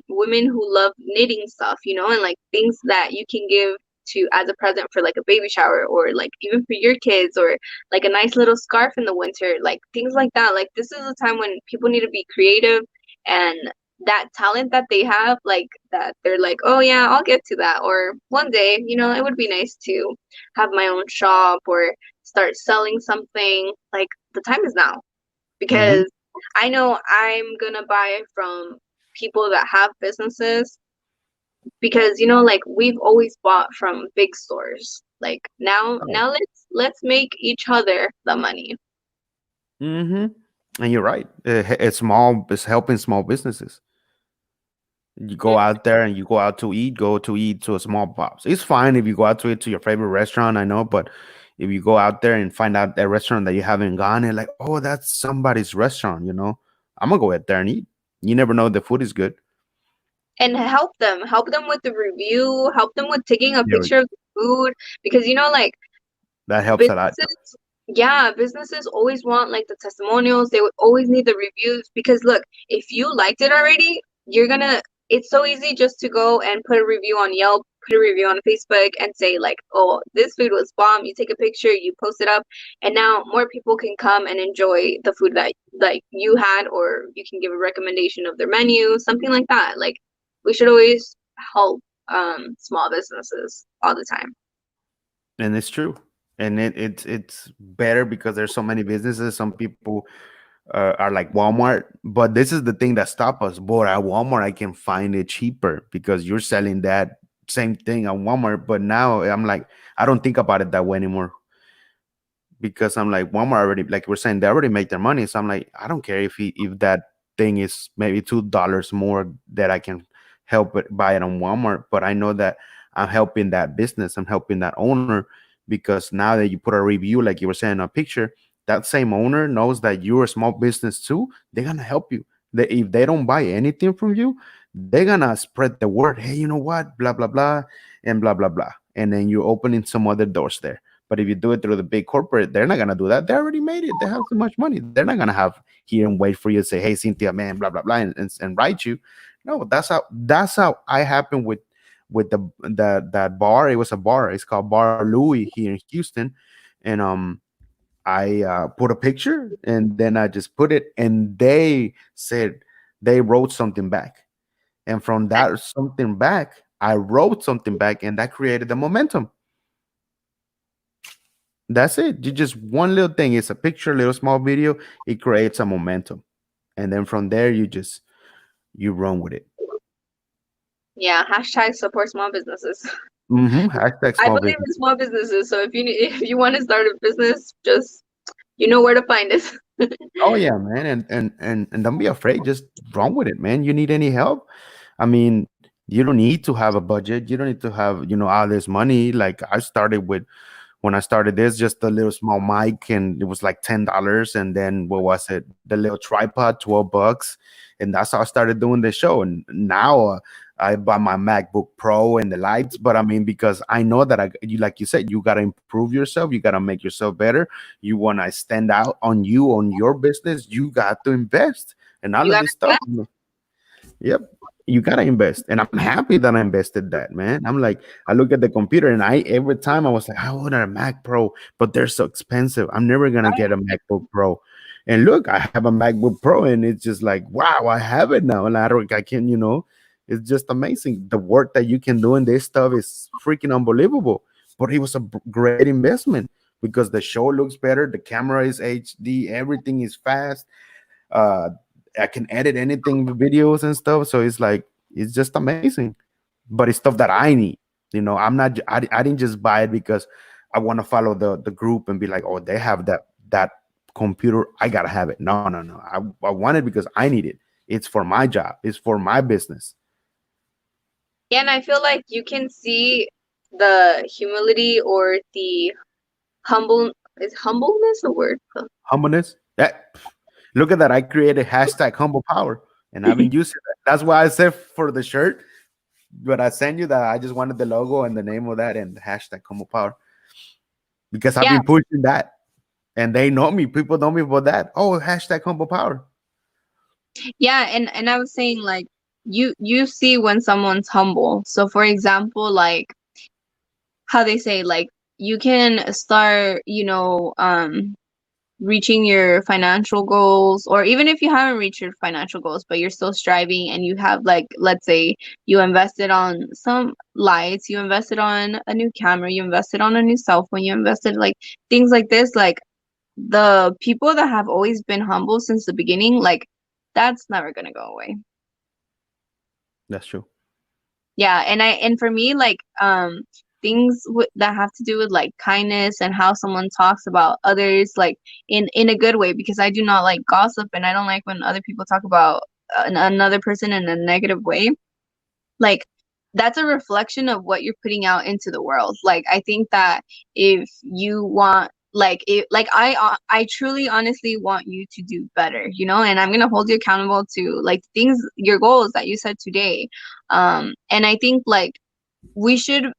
women who love knitting stuff, and like things that you can give to as a present for like a baby shower or like even for your kids or like a nice little scarf in the winter, like things like that. Like this is a time when people need to be creative and that talent that they have, like that they're like, oh yeah, I'll get to that, or one day, it would be nice to have my own shop or start selling something. Like the time is now hmm because I know I'm gonna buy from people that have businesses because like we've always bought from big stores. Like now let's make each other the money. hmm and you're right. It's helping small businesses. You go Mm. out there and you go to eat to a small pops. It's fine if you go out to eat to your favorite restaurant, I know, but if you go out there and find out a restaurant that you haven't gone and like, oh, that's somebody's restaurant, I'm gonna go out there and eat. You never know, the food is good. And help them with the review, help them with taking a There we picture go. of the food because like That helps a lot. businesses, yeah, businesses always want like the testimonials. They would always need the reviews because look, if you liked it already, you're gonna. It's so easy just to go and put a review on Yelp, put a review on Facebook, and say like, "Oh, this food was bomb." You take a picture, you post it up, and now more people can come and enjoy the food that like you had, or you can give a recommendation of their menu, something like that. Like, we should always help small businesses all the time. And it's true. And it's better because there's so many businesses. Some people are like Walmart, but this is the thing that stop us. But at Walmart, I can find it cheaper because you're selling that same thing at Walmart. But now I'm like, I don't think about it that way anymore because I'm like, Walmart already, like we're saying, they already make their money. So I'm like, I don't care if that thing is maybe $2 more that I can help it buy it on Walmart, but I know that I'm helping that business, I'm helping that owner, because now that you put a review, like you were saying, a picture, that same owner knows that you're a small business too. They're gonna help you. If they don't buy anything from you, they're gonna spread the word. Hey, you know what? Blah blah blah, and blah blah blah, and then you're opening some other doors there. But if you do it through the big corporate, they're not gonna do that. They already made it. They have so much money. They're not gonna have here and wait for you to say, "Hey, Cynthia, man, blah blah blah," and write you. No, that's how I happened with the that bar. It was a bar. It's called Bar Louie here in Houston, and I put a picture and then I just put it, and they said they wrote something back, and from that something back, I wrote something back, and that created the momentum. That's it. You just one little thing. It's a picture, little small video. It creates a momentum, and then from there you run with it. Yeah, hashtag support small businesses. Hashtag I small believe business. in small businesses, so if you want to start a business, just you know where to find us. Oh yeah, man, and don't be afraid. Just run with it, man. You need any help? I mean, you don't need to have a budget. You don't need to have all this money. Like I started with when I started this, just a little small mic, and it was like $10. And then what was it? The little tripod, $12, and that's how I started doing the show. And now I buy my MacBook Pro and the lights. But I mean, because I know that like you said, you gotta improve yourself. You gotta make yourself better. You wanna stand out on your business. You got to invest and all You of got this stuff. Yep. You gotta invest. And I'm happy that I invested that, man. I'm like, I look at the computer and I every time I was like, I want a Mac Pro, but they're so expensive. I'm never gonna get a MacBook Pro. And look, I have a MacBook Pro and it's just like, wow, I have it now. And I can, it's just amazing. The work that you can do in this stuff is freaking unbelievable. But it was a great investment because the show looks better, the camera is HD, everything is fast. uh I can edit anything with videos and stuff, so it's like it's just amazing. But it's stuff that I need. I'm not I didn't just buy it because I want to follow the group and be like, oh, they have that computer, I gotta have it. No, no, no, I want it because I need it. It's for my job, it's for my business. Yeah, and I feel like you can see the humility or the humble is humbleness a word? Humbleness. Yeah. Look at that, I created hashtag humble power, and I've been using that. That's why I said for the shirt, but I sent you that I just wanted the logo and the name of that and the hashtag humble power because I've Yeah, been pushing that. And they know me. People know me for that. Oh, hashtag humble power. yeah, and I was saying like you see when someone's humble. So for example, like how they say like you can start, reaching your financial goals, or even if you haven't reached your financial goals but you're still striving, and you have, like, let's say you invested on some lights, you invested on a new camera, you invested on a new cell phone, you invested like things like this, like the people that have always been humble since the beginning, like that's never gonna go away. That's true. Yeah, and for me, like, things that have to do with like kindness and how someone talks about others, like in a good way, because I do not like gossip, and I don't like when other people talk about another person in a negative way. Like, that's a reflection of what you're putting out into the world. Like, I think that if you want, like, I truly honestly want you to do better, and I'm gonna hold you accountable to like things, your goals that you said today. And I think like we should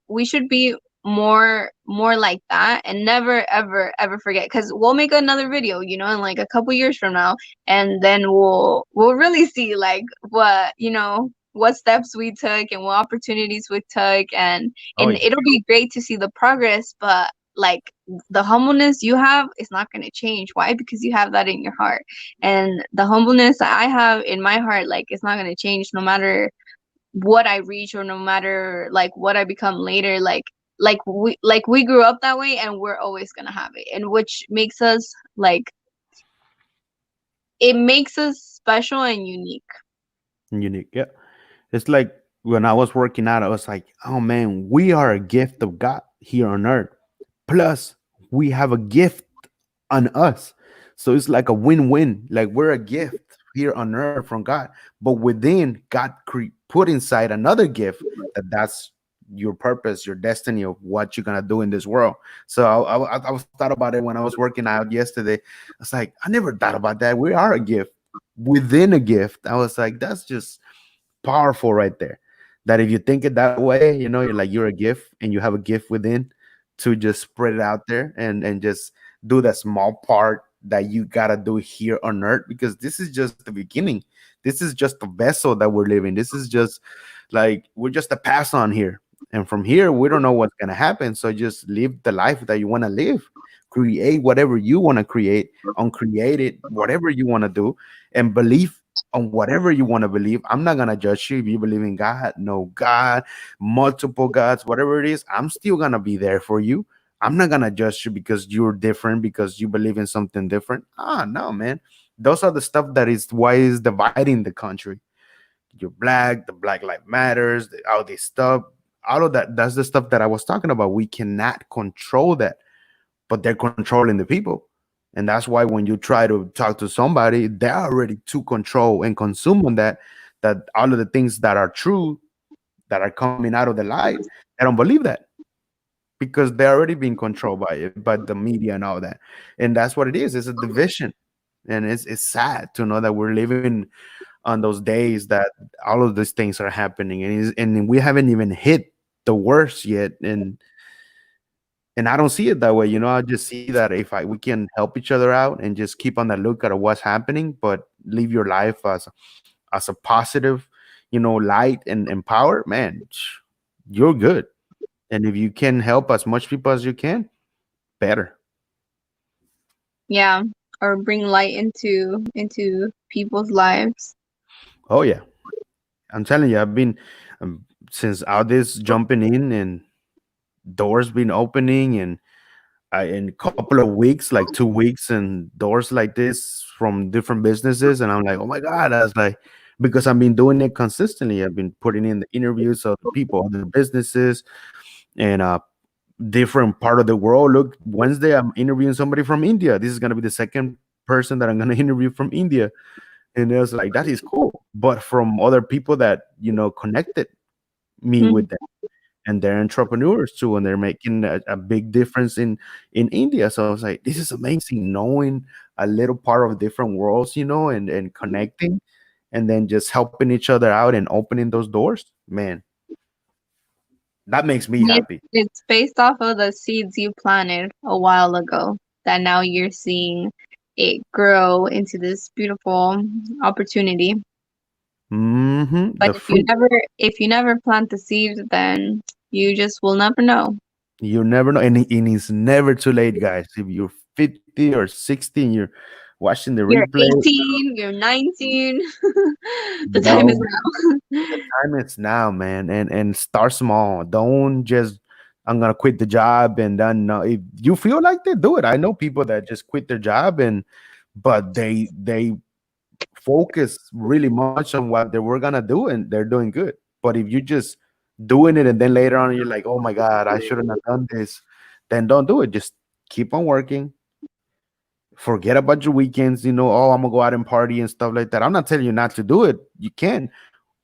be more like that, and never ever ever forget, because we'll make another video, in like a couple years from now, and then we'll really see like what steps we took and what opportunities we took, Oh and yeah. it'll be great to see the progress. But like, the humbleness you have is not going to change. Why? Because you have that in your heart, and the humbleness that I have in my heart, like, it's not going to change no matter what I reach, or no matter like what I become later. Like we grew up that way, and we're always gonna have it, and which makes us like, it makes us special and unique. Unique. Yeah. It's like when I was working out, I was like, oh man, we are a gift of God here on earth. Plus, we have a gift on us. So it's like a win-win. Like we're a gift here on earth from God, but within God put inside another gift that's your purpose, your destiny of what you're gonna do in this world. So I was thought about it when I was working out yesterday. I was like, I never thought about that. We are a gift within a gift. I was like, that's just powerful right there. That if you think it that way, you're like you're a gift and you have a gift within to just spread it out there and just do that small part that you gotta do here on earth, because this is just the beginning. This is just the vessel that we're living. This is just like we're just a pass on here. And from here, we don't know what's gonna happen. So just live the life that you want to live. Create whatever you want to create, uncreate it, whatever you want to do, and believe on whatever you want to believe. I'm not gonna judge you if you believe in God, no God, multiple gods, whatever it is. I'm still gonna be there for you. I'm not gonna judge you because you're different, because you believe in something different. Ah, no, man. Those are the stuff that is why is dividing the country. You're black, the Black Lives Matters, all this stuff, all of that. That's the stuff that I was talking about. We cannot control that, but they're controlling the people. And that's why when you try to talk to somebody, they're already to control and consume on that, that all of the things that are true, that are coming out of the light, they don't believe that because they're already being controlled by it, by the media and all that. And that's what it is. It's a division. And it's sad to know that we're living on those days that all of these things are happening, and we haven't even hit the worst yet. And I don't see it that way. I just see that if we can help each other out and just keep on the lookout of what's happening, but live your life as a positive, light and power, man, you're good. And if you can help as much people as you can, better. Yeah, or bring light into people's lives. Oh yeah, I'm telling you, I've been since all this jumping in and doors been opening, and in a couple of weeks, like 2 weeks, and doors like this from different businesses, and I'm like, oh my god, that's like because I've been doing it consistently. I've been putting in the interviews of the people, other businesses, and different part of the world. Look, Wednesday I'm interviewing somebody from India. This is gonna be the second person that I'm gonna interview from India, and it was like that is cool. But from other people that connected me Mhm. with them, and they're entrepreneurs too, and they're making a big difference in India. So I was like, this is amazing, knowing a little part of different worlds, and connecting, and then just helping each other out and opening those doors. Man, that makes me happy. It's based off of the seeds you planted a while ago that now you're seeing it grow into this beautiful opportunity. But The fruit. if you never plant the seeds, then you just will never know. You never know, and it's never too late, guys. If you're 50 or 60 and you're watching the You're replay, 18, you're 19. The time is no, now. the time is now, man, and start small. Don't just I'm gonna quit the job and then no. If you feel like they do it, I know people that just quit their job but they focus really much on what they were gonna do and they're doing good. But if you just doing it and then later on you're like, oh my god, I shouldn't have done this, then don't do it. Just keep on working. Forget about your weekends. Oh, I'm gonna go out and party and stuff like that. I'm not telling you not to do it. You can,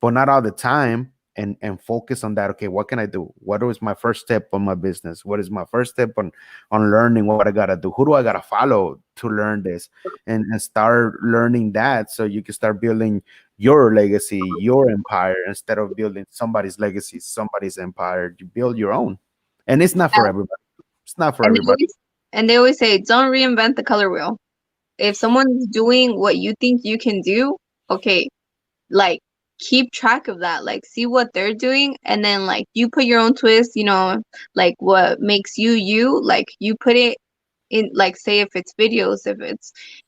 but not all the time, and focus on that. Okay, what can I do? What is my first step on my business? What is my first step on learning what I gotta do? Who do I gotta follow to learn this? And start learning that so you can start building your legacy, your empire, instead of building somebody's legacy, somebody's empire. You build your own. And it's not for everybody. It's not for And they everybody. always and they always say, don't reinvent the color wheel. If someone's doing what you think you can do, okay, like keep track of that. Like see what they're doing and then like you put your own twist, like what makes you you, like you put it in, like say if it's videos,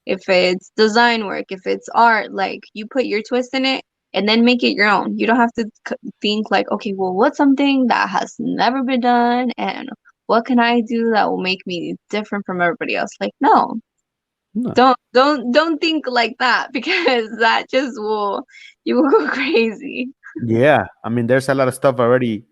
if it's design work, if it's art, like you put your twist in it and then make it your own. You don't have to think like, okay, well, what's something that has never been done and what can I do that will make me different from everybody else? Like, no, No. don't think like that because that just will you will go crazy. Yeah, I mean, there's a lot of stuff already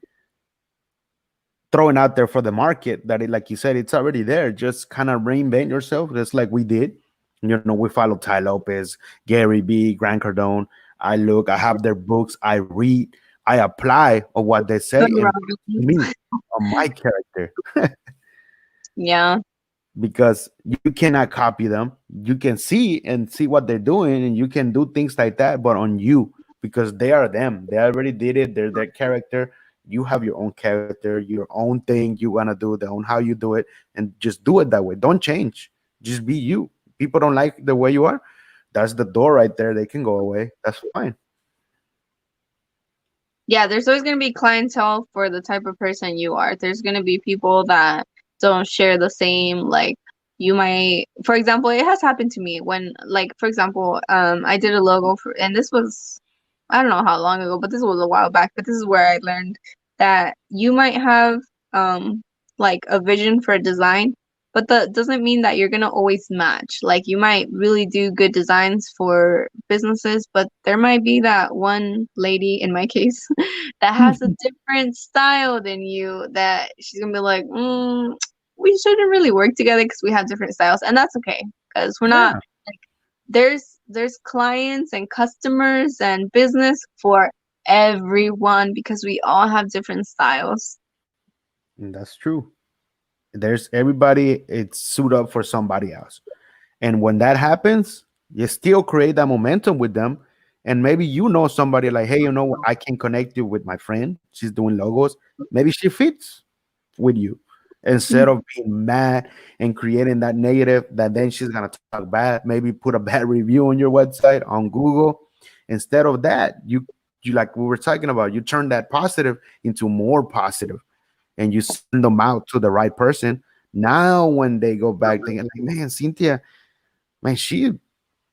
throwing out there for the market that like you said, it's already there. Just kind of reinvent yourself, just like we did. We follow Ty Lopez, Gary B, Grant Cardone. I have their books, I read, I apply of what they say and put it to me on my character. Yeah. Because you cannot copy them. You can see what they're doing, and you can do things like that, but on you, because they are them. They already did it. They're their character. You have your own character, your own thing you want to do, the own how you do it, and just do it that way. Don't change. Just be you. People don't like the way you are. That's the door right there. They can go away. That's fine. Yeah, there's always going to be clientele for the type of person you are. There's going to be people that don't share the same, like, you might, for example, it has happened to me when, like, for example, I did a logo for, and this was, I don't know how long ago, but this was a while back, but this is where I learned that you might have, um, like a vision for a design, but that doesn't mean that you're gonna always match. Like you might really do good designs for businesses, but there might be that one lady, in my case, that has a different style than you that she's gonna be like, we shouldn't really work together because we have different styles, and that's okay because we're not Yeah, like there's clients and customers and business for everyone because we all have different styles. and that's true. There's everybody. It's suit up for somebody else. And when that happens, you still create that momentum with them. And maybe you know somebody like, hey, you know what? I can connect you with my friend. She's doing logos. Maybe she fits with you. Instead of being mad and creating that negative that then she's gonna talk bad, maybe put a bad review on your website on Google. Instead of that, you like we were talking about, you turn that positive into more positive and you send them out to the right person. Now when they go back thinking like, man, Cynthia, man, she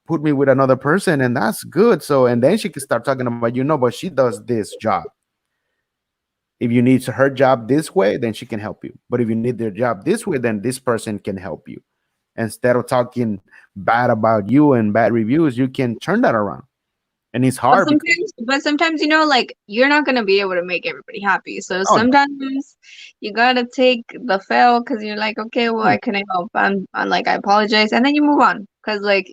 put me with another person and that's good. So and then she can start talking about, but she does this job. If you need her job this way, then she can help you. But if you need their job this way, then this person can help you. Instead of talking bad about you and bad reviews, you can turn that around. And it's But hard because sometimes, like you're not gonna be able to make everybody happy. So oh no. sometimes you gotta take the fail because you're like, okay, well, Hmm. I couldn't help. I'm like, I apologize, and then you move on because like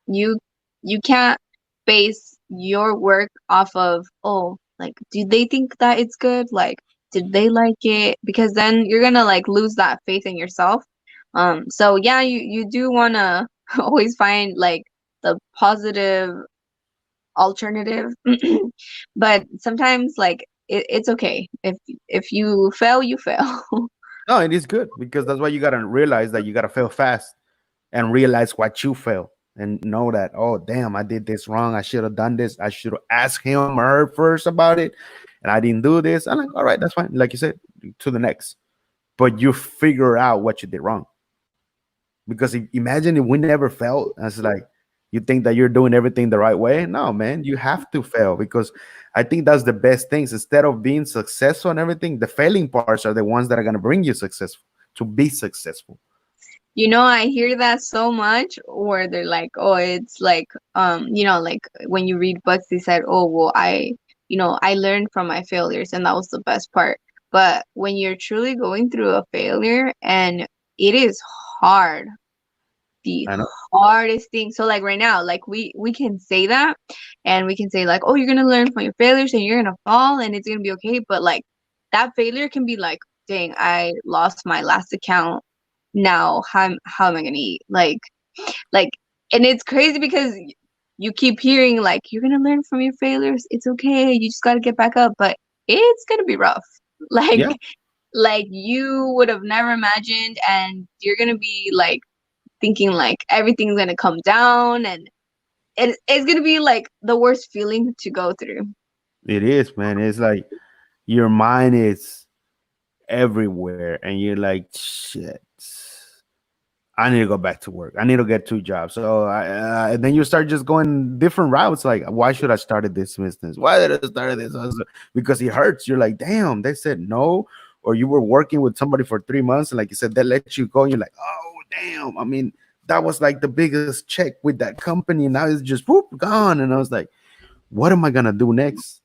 you you can't base your work off of, oh, like, do they think that it's good? Like, did they like it? Because then you're gonna like lose that faith in yourself. So yeah, you do wanna always find like the positive alternative. But sometimes like it's okay if you fail, you fail. No, it is good because that's why you gotta realize that you gotta fail fast and realize what you fail and know that, oh damn, I did this wrong. I should have done this. I should have asked him or her first about it. And I didn't do this. I'm like, all right, that's fine. Like you said, to the next. But you figure out what you did wrong. Because imagine if we never failed. It's like you think that you're doing everything the right way. No, man, you have to fail because I think that's the best things. Instead of being successful and everything, the failing parts are the ones that are gonna bring you successful to be successful. I hear that so much, or they're like, oh, it's like, like when you read books, they said, oh, well, I learned from my failures, and that was the best part. But when you're truly going through a failure and it is hard, the I know. hardest thing. So like right now, like we can say that and we can say like, oh, you're gonna learn from your failures and you're gonna fall and it's gonna be okay. But like that failure can be like, dang, I lost my last account. Now how am I gonna eat? Like and it's crazy because you keep hearing like you're gonna learn from your failures. It's okay. You just gotta get back up. But it's gonna be rough. Like Yeah, like you would have never imagined, and you're gonna be like thinking like everything's gonna come down, and it's gonna be like the worst feeling to go through. it is, man. It's like your mind is everywhere, and you're like, shit. I need to go back to work. I need to get two jobs. So and then you start just going different routes. Like, why should I started this business? Why did I start this? Because it hurts. You're like, damn, they said no. Or you were working with somebody for 3 months, and like you said, they let you go. And you're like, oh, damn. I mean, that was like the biggest check with that company. Now it's just whoop, gone. And I was like, what am I gonna do next?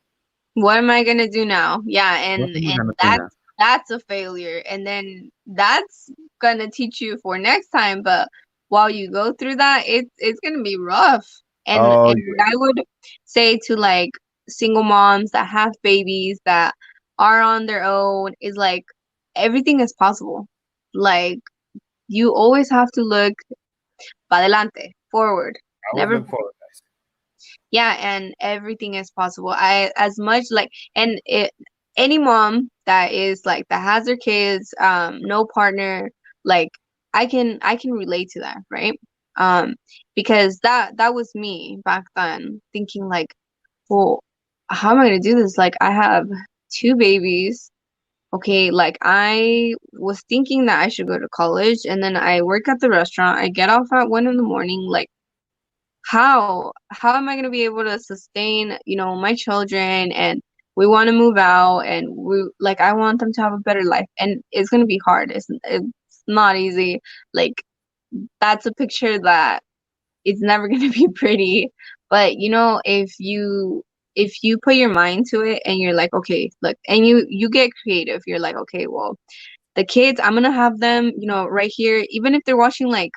What am I gonna do now? Yeah, What am I and gonna do now? that's a failure, and then that's gonna teach you for next time. But while you go through that, it's gonna be rough. Oh, And I would say to like single moms that have babies that are on their own is like everything is possible. Like you always have to look para adelante, forward, I always never. look forward, guys. Yeah, and everything is possible. I as much like, and it any mom that is like that has their kids, no partner, like I can relate to that, right? Um, because that was me back then, thinking like, well, how am I gonna do this? Like I have two babies. Okay, like I was thinking that I should go to college, and then I work at the restaurant. I get off at 1 in the morning. Like how am I going to be able to sustain, my children and we want to move out, and we like I want them to have a better life, and it's gonna be hard. It's not easy. Like that's a picture that it's never going to be pretty. But if you put your mind to it and you're like, okay, look, and you get creative, you're like, okay, well, the kids, I'm gonna have them, right here, even if they're watching like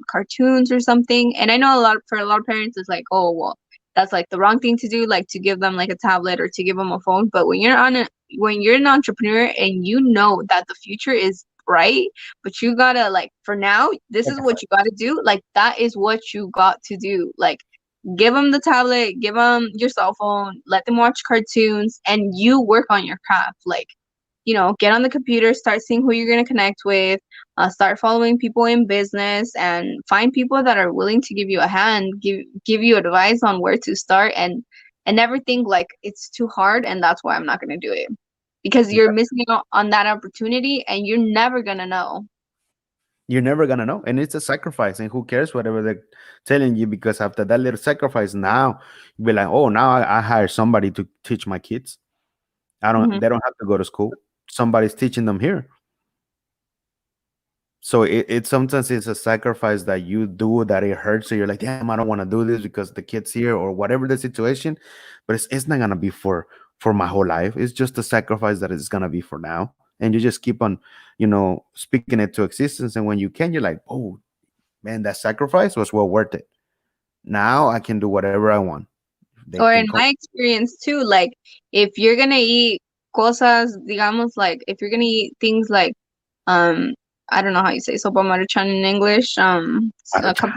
cartoons or something. And I know a lot of parents it's like, oh well, that's like the wrong thing to do, like to give them like a tablet or to give them a phone. But when you're an entrepreneur and you know that the future is bright, but you gotta like for now, this is what you gotta do. Like that is what you got to do. Like give them the tablet, give them your cell phone, let them watch cartoons, and you work on your craft. Like get on the computer, start seeing who you're going to connect with, start following people in business, and find people that are willing to give you a hand, give you advice on where to start, and never think like it's too hard and that's why I'm not going to do it, because you're missing out on that opportunity and you're never going to know. You're never gonna know, and it's a sacrifice. And who cares whatever they're telling you? Because after that little sacrifice, now you be like, oh, now I hire somebody to teach my kids. I don't. Hmm. They don't have to go to school. Somebody's teaching them here. So it sometimes it's a sacrifice that you do that it hurts. So you're like, damn, I don't want to do this because the kid's here or whatever the situation. But it's not gonna be for my whole life. It's just a sacrifice that it's gonna be for now. And you just keep on, speaking it to existence. And when you can, you're like, oh man, that sacrifice was well worth it. Now I can do whatever I want. They Or can in call. my experience too, like if you're going to eat cosas, digamos, like if you're going to eat things like um I don't know how you say sopa maruchan in English, a Maruchan.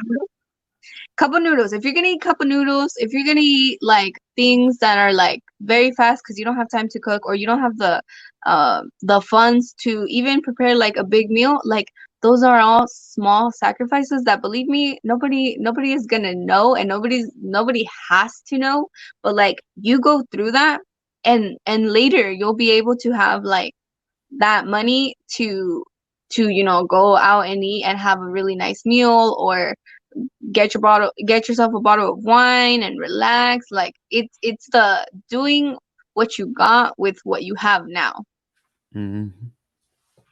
cup of noodles. If you're gonna eat cup of noodles, if you're gonna eat like things that are like very fast because you don't have time to cook or you don't have the funds to even prepare like a big meal, like those are all small sacrifices that, believe me, nobody is gonna know, and nobody has to know. But like you go through that, and later you'll be able to have like that money to go out and eat and have a really nice meal, or get yourself a bottle of wine and relax. Like it's the doing what you got with what you have now. Hmm.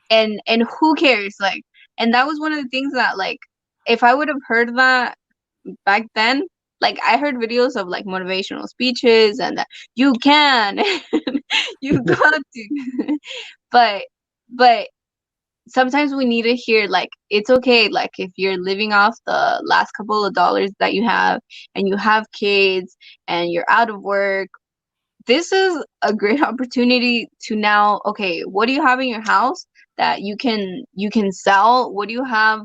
And who cares, like, and that was one of the things that, like, if I would have heard that back then, like I heard videos of like motivational speeches and that you can you got to but but sometimes we need to hear like it's okay, like if you're living off the last couple of dollars that you have and you have kids and you're out of work, this is a great opportunity to now, okay, what do you have in your house that you can sell? What do you have,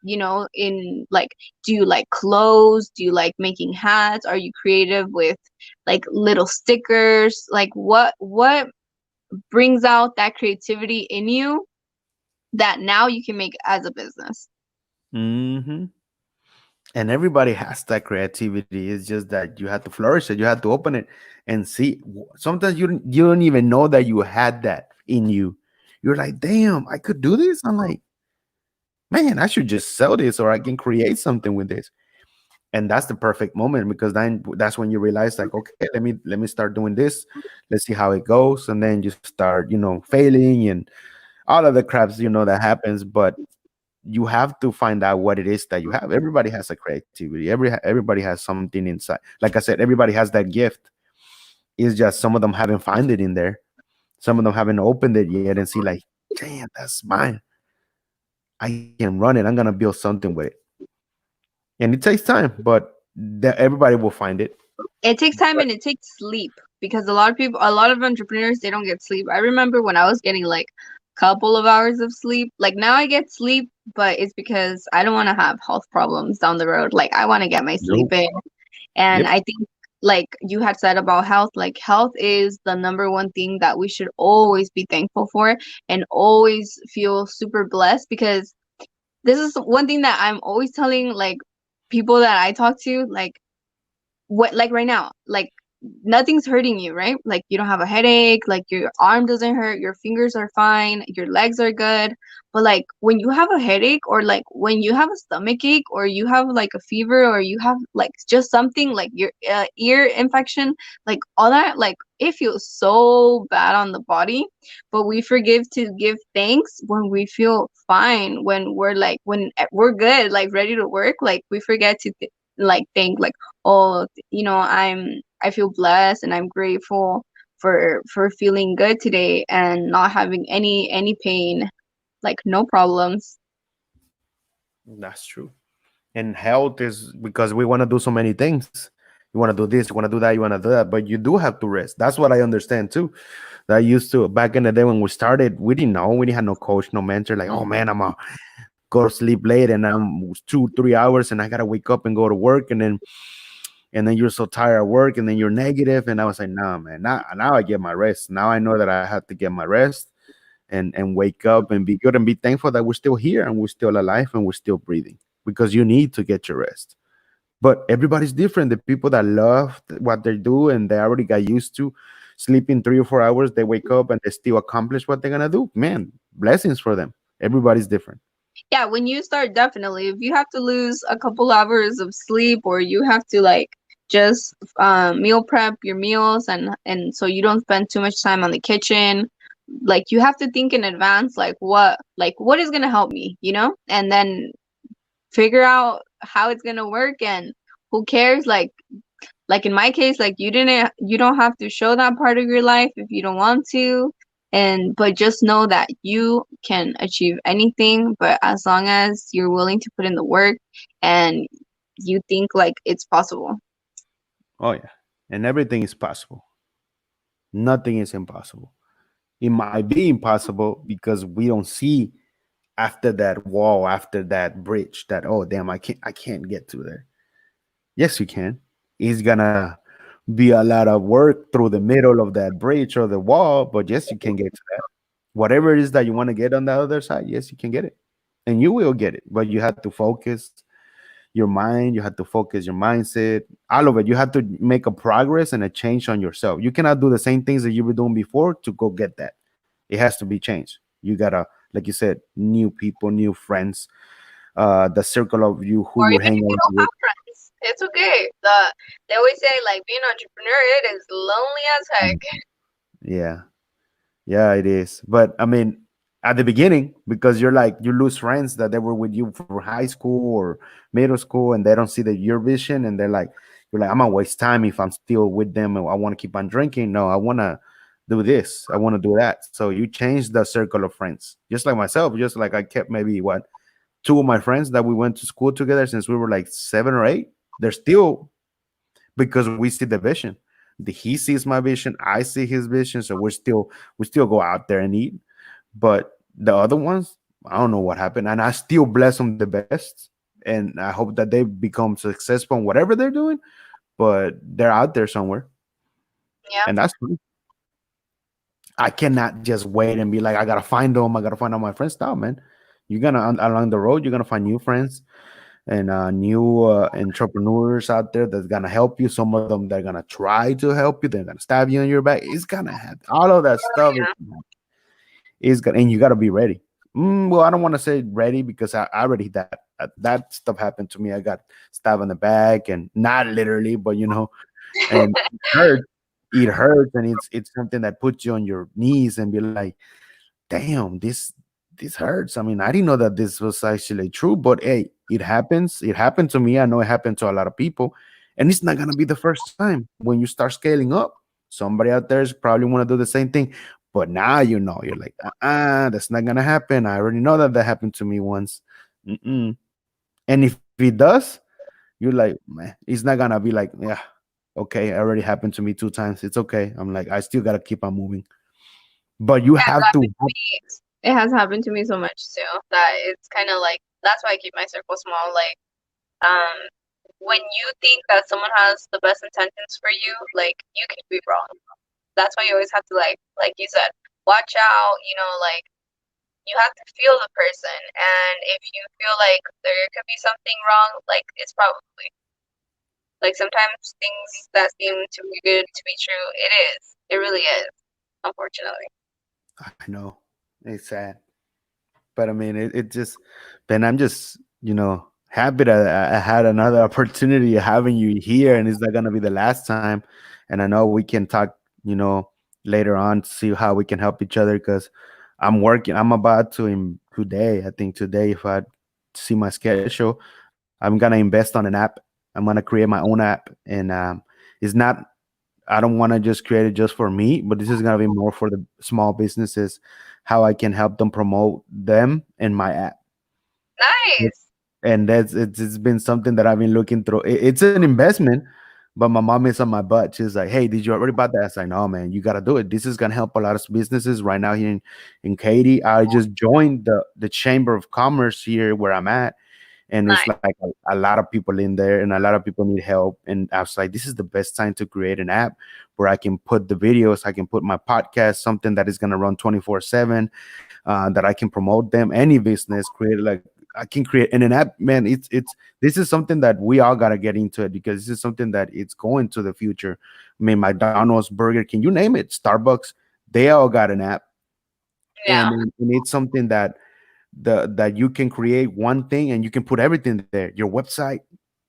in like, do you like clothes? Do you like making hats? Are you creative with like little stickers? Like what brings out that creativity in you that now you can make as a business. Hmm. And everybody has that creativity. It's just that you have to flourish it. You have to open it and see. Sometimes you don't even know that you had that in you. You're like, damn, I could do this. I'm like, man, I should just sell this or I can create something with this. And that's the perfect moment because then that's when you realize, like, okay, let me start doing this. Let's see how it goes. And then you start, failing and all of the craps, that happens. But you have to find out what it is that you have. Everybody has a creativity. Everybody has something inside. Like I said, everybody has that gift. It's just some of them haven't found it in there. Some of them haven't opened it yet and see like, damn, that's mine. I can run it. I'm gonna build something with it. And it takes time, but everybody will find it. It takes time But and it takes sleep, because a lot of entrepreneurs, they don't get sleep. I remember when I was getting like couple of hours of sleep. Like now I get sleep, but it's because I don't want to have health problems down the road. Like I want to get my no. sleep in. And Yep. I think, like you had said about health, like health is the number one thing that we should always be thankful for and always feel super blessed, because this is one thing that I'm always telling like people that I talk to, like what, like right now, like nothing's hurting you, right? Like you don't have a headache, like your arm doesn't hurt, your fingers are fine, your legs are good. But like when you have a headache, or like when you have a stomach ache, or you have like a fever, or you have like just something like your ear infection, like all that, like it feels so bad on the body. But we forgive to give thanks when we feel fine, when we're like, when we're good, like ready to work, like we forget to like think like, oh, I feel blessed and I'm grateful for feeling good today and not having any pain, like no problems. That's true. And health is because we want to do so many things. You want to do this, you want to do that, you want to do that, but you do have to rest. That's what I understand too. That I used to back in the day when we started, we didn't know, we didn't have no coach, no mentor. Like, oh man, I'm gonna go to sleep late and I'm 2 3 hours and I gotta wake up and go to work and then you're so tired at work and then you're negative. And I was like, nah, man, now I get my rest. Now I know that I have to get my rest and wake up and be good and be thankful that we're still here and we're still alive and we're still breathing because you need to get your rest. But everybody's different. The people that love what they do and they already got used to sleeping 3 or 4 hours, they wake up and they still accomplish what they're gonna do. Man, blessings for them. Everybody's different. Yeah, when you start, definitely, if you have to lose a couple hours of sleep, or you have to like just meal prep your meals, and so you don't spend too much time on the kitchen, like you have to think in advance, like what is going to help me, and then figure out how it's going to work. And who cares, like in my case, like you don't have to show that part of your life if you don't want to. And but just know that you can achieve anything, but as long as you're willing to put in the work and you think like it's possible. Oh yeah. And everything is possible. Nothing is impossible. It might be impossible because we don't see after that wall, after that bridge, that oh damn, I can't get to there. Yes, you can. It's gonna be a lot of work through the middle of that bridge or the wall, but yes, you can get to that. Whatever it is that you want to get on the other side, yes, you can get it. And you will get it. But you have to focus your mind, you have to focus your mindset, all of it. You have to make a progress and a change on yourself. You cannot do the same things that you were doing before to go get that. It has to be changed. You gotta, like you said, new people, new friends, the circle of you who Or you even hang if you around don't with. have friends, it's okay. They always say like being an entrepreneur, it is lonely as heck. Yeah. Yeah, it is. But I mean, at the beginning, because you're like you lose friends that they were with you from high school or middle school, and they don't see the your vision, and they're like, you're like, I'm gonna waste time if I'm still with them, and I want to keep on drinking. No, I want to do this. I want to do that. So you change the circle of friends, just like myself. Just like I kept maybe what two of my friends that we went to school together since we were like 7 or 8. They're still because we see the vision. He sees my vision, I see his vision, so we still go out there and eat. But the other ones, I don't know what happened, and I still bless them the best, and I hope that they become successful in whatever they're doing. But they're out there somewhere, Yeah, and that's fine. I cannot just wait and be like, I gotta find them, I gotta find all my friends. No, man, you're gonna along the road, you're gonna find new friends and new entrepreneurs out there that's gonna help you. Some of them they're gonna try to help you. They're gonna stab you in your back. It's gonna happen. All of that stuff is gonna, and you gotta be ready. Well, I don't want to say ready because I already that stuff happened to me. I got stabbed in the back, and not literally, but and it hurts. It hurts, and it's something that puts you on your knees and be like, damn, this hurts. I mean, I didn't know that this was actually true, but hey, it happens. It happened to me. I know it happened to a lot of people, and it's not gonna be the first time when you start scaling up. Somebody out there is probably want to do the same thing, but now you're like, that's not gonna happen. I already know that happened to me once. Mm-mm. And if it does, you're like, man, it's not gonna be like, yeah, okay, it already happened to me 2 times. It's okay. I'm like, I still gotta keep on moving. But you yeah, have to. it has happened to me so much too that it's kind of like that's why I keep my circle small. Like, um, when you think that someone has the best intentions for you, like you can be wrong. That's why you always have to like you said, watch out. Like you have to feel the person, and if you feel like there could be something wrong, like it's probably. Like sometimes things that seem too good to be true, it is. It really is, unfortunately. I know. It's sad. But I mean, it just, Ben, I'm just, happy that I had another opportunity of having you here, and it's not gonna be the last time. And I know we can talk, later on to see how we can help each other because I'm working. I'm about to today. I think today, if I see my schedule, I'm gonna invest on an app. I'm gonna create my own app, and it's not. I don't want to just create it just for me, but this is gonna be more for the small businesses, how I can help them promote them in my app. Nice. And it's been something that I've been looking through. It's an investment, but my mom is on my butt. She's like, "Hey, did you already buy that?" I was like, "No, man, you got to do it. This is gonna help a lot of businesses right now here in Katy." I just joined the Chamber of Commerce here where I'm at, and it's Nice. like a lot of people in there, and a lot of people need help. And I was like, "This is the best time to create an app where I can put the videos, I can put my podcast, something that is gonna run 24/7." That I can promote them. Any business create like I can create in an app, man. It's this is something that we all gotta get into it because this is something that it's going to the future. I mean, McDonald's, Burger King, you name it, Starbucks, they all got an app, Yeah. and it's something that that you can create one thing and you can put everything there, your website,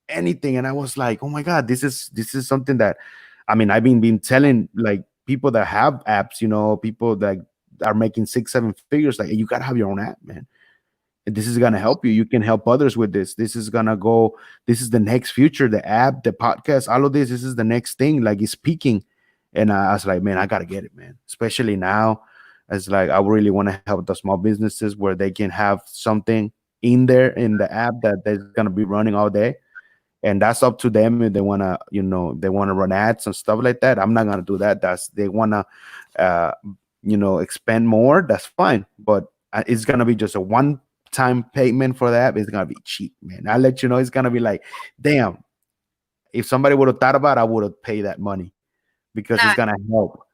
anything. And I was like, oh my god, this is something that I mean I've been telling like people that have apps, people that are making 6 7 figures, like, you gotta have your own app, man. And this is gonna help you. You can help others with this. This is gonna go. This is the next future. The app, the podcast, all of this. This is the next thing. Like it's peaking, and I was like, man, I gotta get it, man. Especially now, it's like I really want to help the small businesses where they can have something in there in the app that that's gonna be running all day, and that's up to them if they wanna, they wanna run ads and stuff like that. I'm not gonna do that. That's they wanna, uh, expand more. That's fine, but it's gonna be just a one-time payment for that. It's gonna be cheap, man. I'll let you know. It's gonna be like, damn. If somebody would have thought about, it, I would have paid that money because it's Nice. gonna help.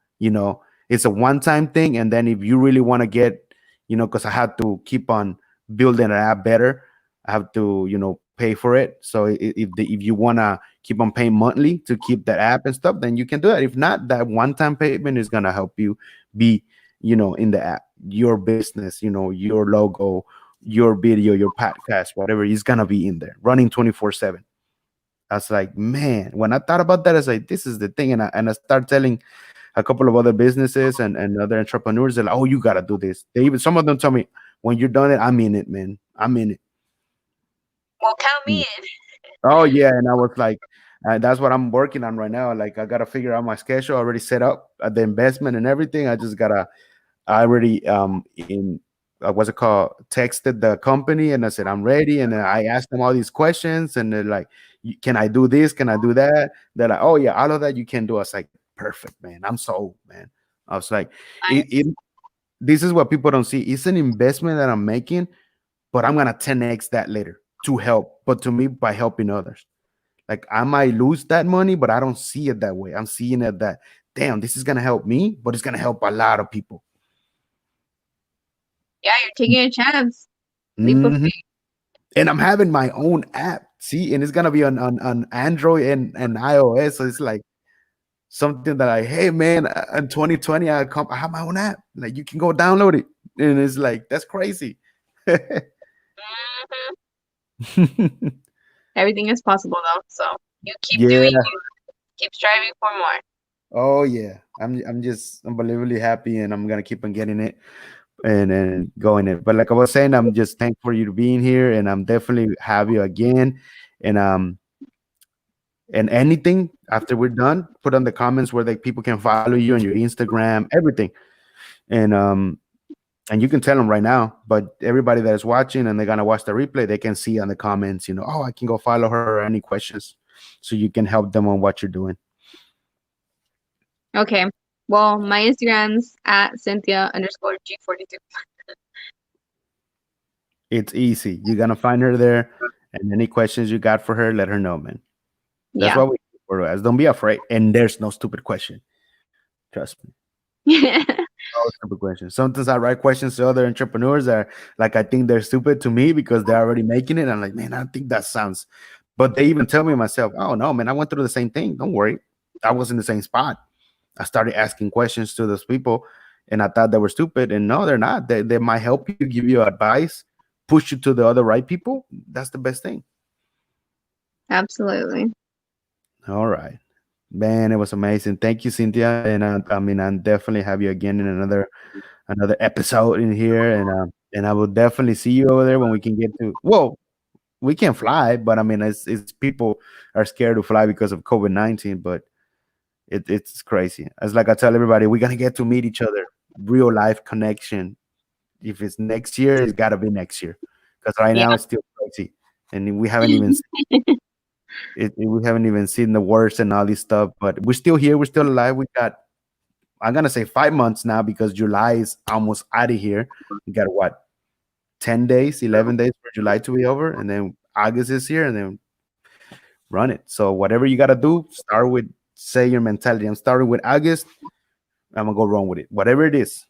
It's a one-time thing, and then if you really want to get, because I have to keep on building an app better, I have to, pay for it. So if you wanna keep on paying monthly to keep that app and stuff, then you can do that. If not, that one-time payment is gonna help you be, in the app, your business, your logo, your video, your podcast, whatever is gonna be in there, running 24/7. I was like, man, when I thought about that, I was like, this is the thing. And I started telling a couple of other businesses and other entrepreneurs, they're like, oh, you gotta do this. They even some of them tell me, when you're done it, I'm in it, man. I'm in it. Well, count me Mm. in. Oh yeah, and I was like, that's what I'm working on right now. Like I gotta figure out my schedule, already set up the investment and everything. I already in what's it called? Texted the company and I said I'm ready, and then I asked them all these questions, and they're like, "Can I do this? Can I do that?" They're like, "Oh yeah, all of that you can do." I was like, "Perfect, man. I'm sold, man." I was like, Nice. "This is what people don't see. It's an investment that I'm making, but I'm gonna 10x that later to help, but to me by helping others. Like I might lose that money, but I don't see it that way. I'm seeing it that damn, this is gonna help me, but it's gonna help a lot of people." Yeah, you're taking a chance. Leap of Mhm. And I'm having my own app. See, and it's gonna be on Android and iOS. So it's like something that I, hey man, in 2020 I have my own app. Like you can go download it, and it's like that's crazy. faith. Everything is possible though. So you keep doing Yeah. you. Keep striving for more. Oh yeah. I'm just unbelievably happy, and I'm gonna keep on getting it and going it. But like I was saying, I'm just thankful for you to being here, and I'm definitely have you again. And anything after we're done, put on the comments where like people can follow you on your Instagram, everything. And um and you can tell them right now, but everybody that is watching and they're gonna watch the replay, they can see on the comments, oh, I can go follow her or any questions, so you can help them on what you're doing. Okay. Well, my Instagram's at Cynthia underscore G42. It's easy. You're gonna find her there, and any questions you got for her, let her know, man. That's Yeah. what we do for us. Don't be afraid, and there's no stupid question. Trust me. No stupid questions. Sometimes I write questions to other entrepreneurs that like I think they're stupid to me because they're already making it. I'm like, man, I think that sounds. But they even tell me myself, oh no, man, I went through the same thing. Don't worry. I was in the same spot. I started asking questions to those people and I thought they were stupid. And no, they're not. They might help you, give you advice, push you to the other right people. That's the best thing. Absolutely. All right. Man, it was amazing. Thank you, Cynthia. And I mean, I'll definitely have you again in another episode in here. And I will definitely see you over there when we can get to. Well, we can fly, but I mean, it's people are scared to fly because of COVID-19. But it's crazy. It's like I tell everybody, we're gonna get to meet each other, real life connection. If it's next year, it's got to be next year, because right Yeah. now it's still crazy, and we haven't even seen the worst and all this stuff. But we're still here. We're still alive. We got, I'm gonna say 5 months now because July is almost out of here. We got what, 10 days, 11 days for July to be over, and then August is here, and then run it. So whatever you gotta do, start with, say your mentality. I'm starting with August. I'm gonna go wrong with it. Whatever it is,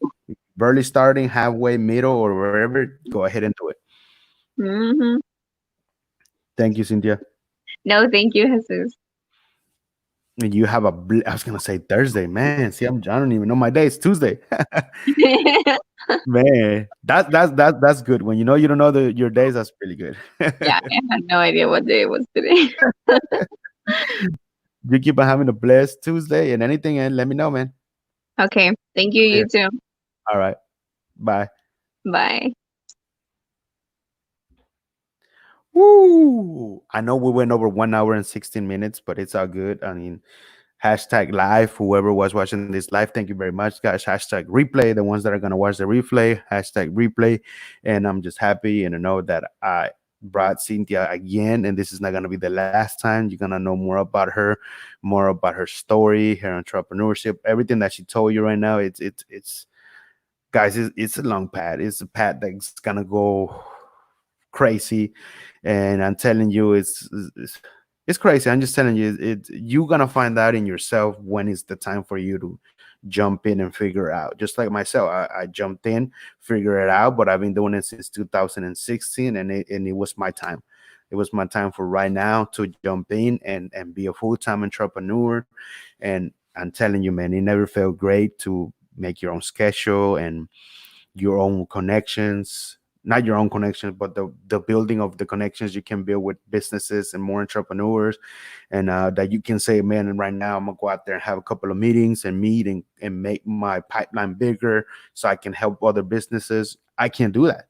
barely starting, halfway, middle, or wherever, go ahead and do it. Hmm. Thank you, Cynthia. No, thank you, Jesus. And you have I was gonna say Thursday, man. See, I don't even know my day. It's Tuesday. Man, that's good. When you know you don't know your days, that's really good. Yeah, I had no idea what day it was today. You keep on having a blessed Tuesday and anything, and let me know, man. Okay. Thank you, Yeah. you too. All right. Bye. Bye. Woo! I know we went over 1 hour and 16 minutes, but it's all good. I mean, hashtag live, whoever was watching this live, thank you very much, guys. Hashtag replay, the ones that are going to watch the replay, hashtag replay. And I'm just happy and I know that I brought Cynthia again, and this is not going to be the last time. You're going to know more about her, more about her story, her entrepreneurship, everything that she told you right now. It's guys, it's a long path. It's a path that's going to go crazy, and I'm telling you, it's crazy. I'm just telling you, you're gonna find out in yourself when it's the time for you to jump in and figure it out. Just like myself, I jumped in, figure it out, but I've been doing it since 2016, and it was my time. It was my time for right now to jump in and be a full-time entrepreneur. And I'm telling you, man, it never felt great to make your own schedule and your own connections, not your own connections, but the building of the connections you can build with businesses and more entrepreneurs. And that you can say, man, and right now I'm gonna go out there and have a couple of meetings and meet and make my pipeline bigger so I can help other businesses. I can't do that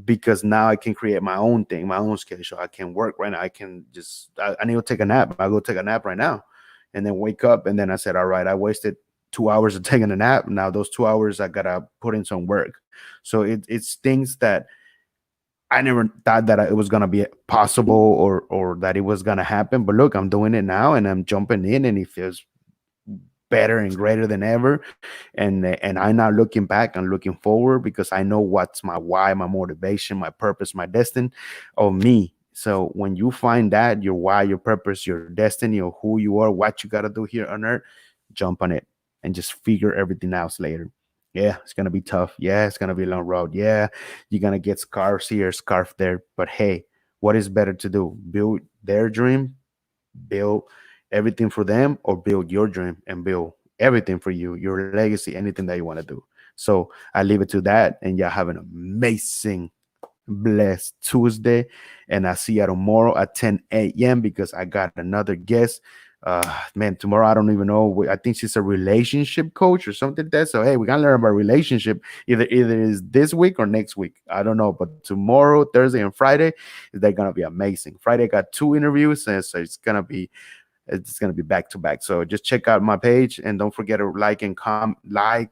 because now I can create my own thing, my own schedule. I can work right now. I can just, I need to take a nap. I'll go take a nap right now and then wake up. And then I said, all right, I wasted 2 hours of taking a nap. Now those 2 hours I gotta put in some work. So it's things that I never thought that it was gonna be possible or that it was gonna happen. But look, I'm doing it now and I'm jumping in and it feels better and greater than ever. And I'm not looking back, I'm looking forward because I know what's my why, my motivation, my purpose, my destiny of me. So when you find that your why, your purpose, your destiny, or who you are, what you got to do here on earth, jump on it and just figure everything out later. Yeah, it's gonna be tough. Yeah, it's gonna be a long road. Yeah, you're gonna get scarves here, scarf there. But hey, what is better to do? Build their dream, build everything for them, or build your dream and build everything for you, your legacy, anything that you want to do. So I leave it to that, and y'all have an amazing, blessed Tuesday. And I see you tomorrow at 10 a.m. because I got another guest. Man, tomorrow I don't even know. I think she's a relationship coach or something like that. So hey, we gotta learn about relationship. Either is this week or next week. I don't know. But tomorrow, Thursday, and Friday, they're gonna be amazing. Friday got 2 interviews, and so it's gonna be back to back. So just check out my page and don't forget to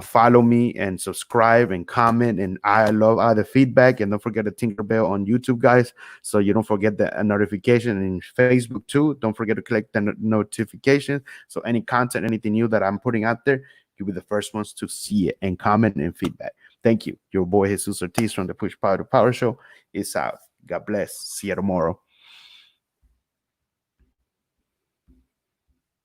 follow me and subscribe and comment. And I love all the feedback. And don't forget to Tinkerbell on YouTube, guys, so you don't forget the notification. And Facebook too, don't forget to click the notification, so any content, anything new that I'm putting out there, you'll be the first ones to see it. And comment and feedback. Thank you. Your boy Jesus Ortiz from the Push Power to Power Show is out. God bless. See you tomorrow.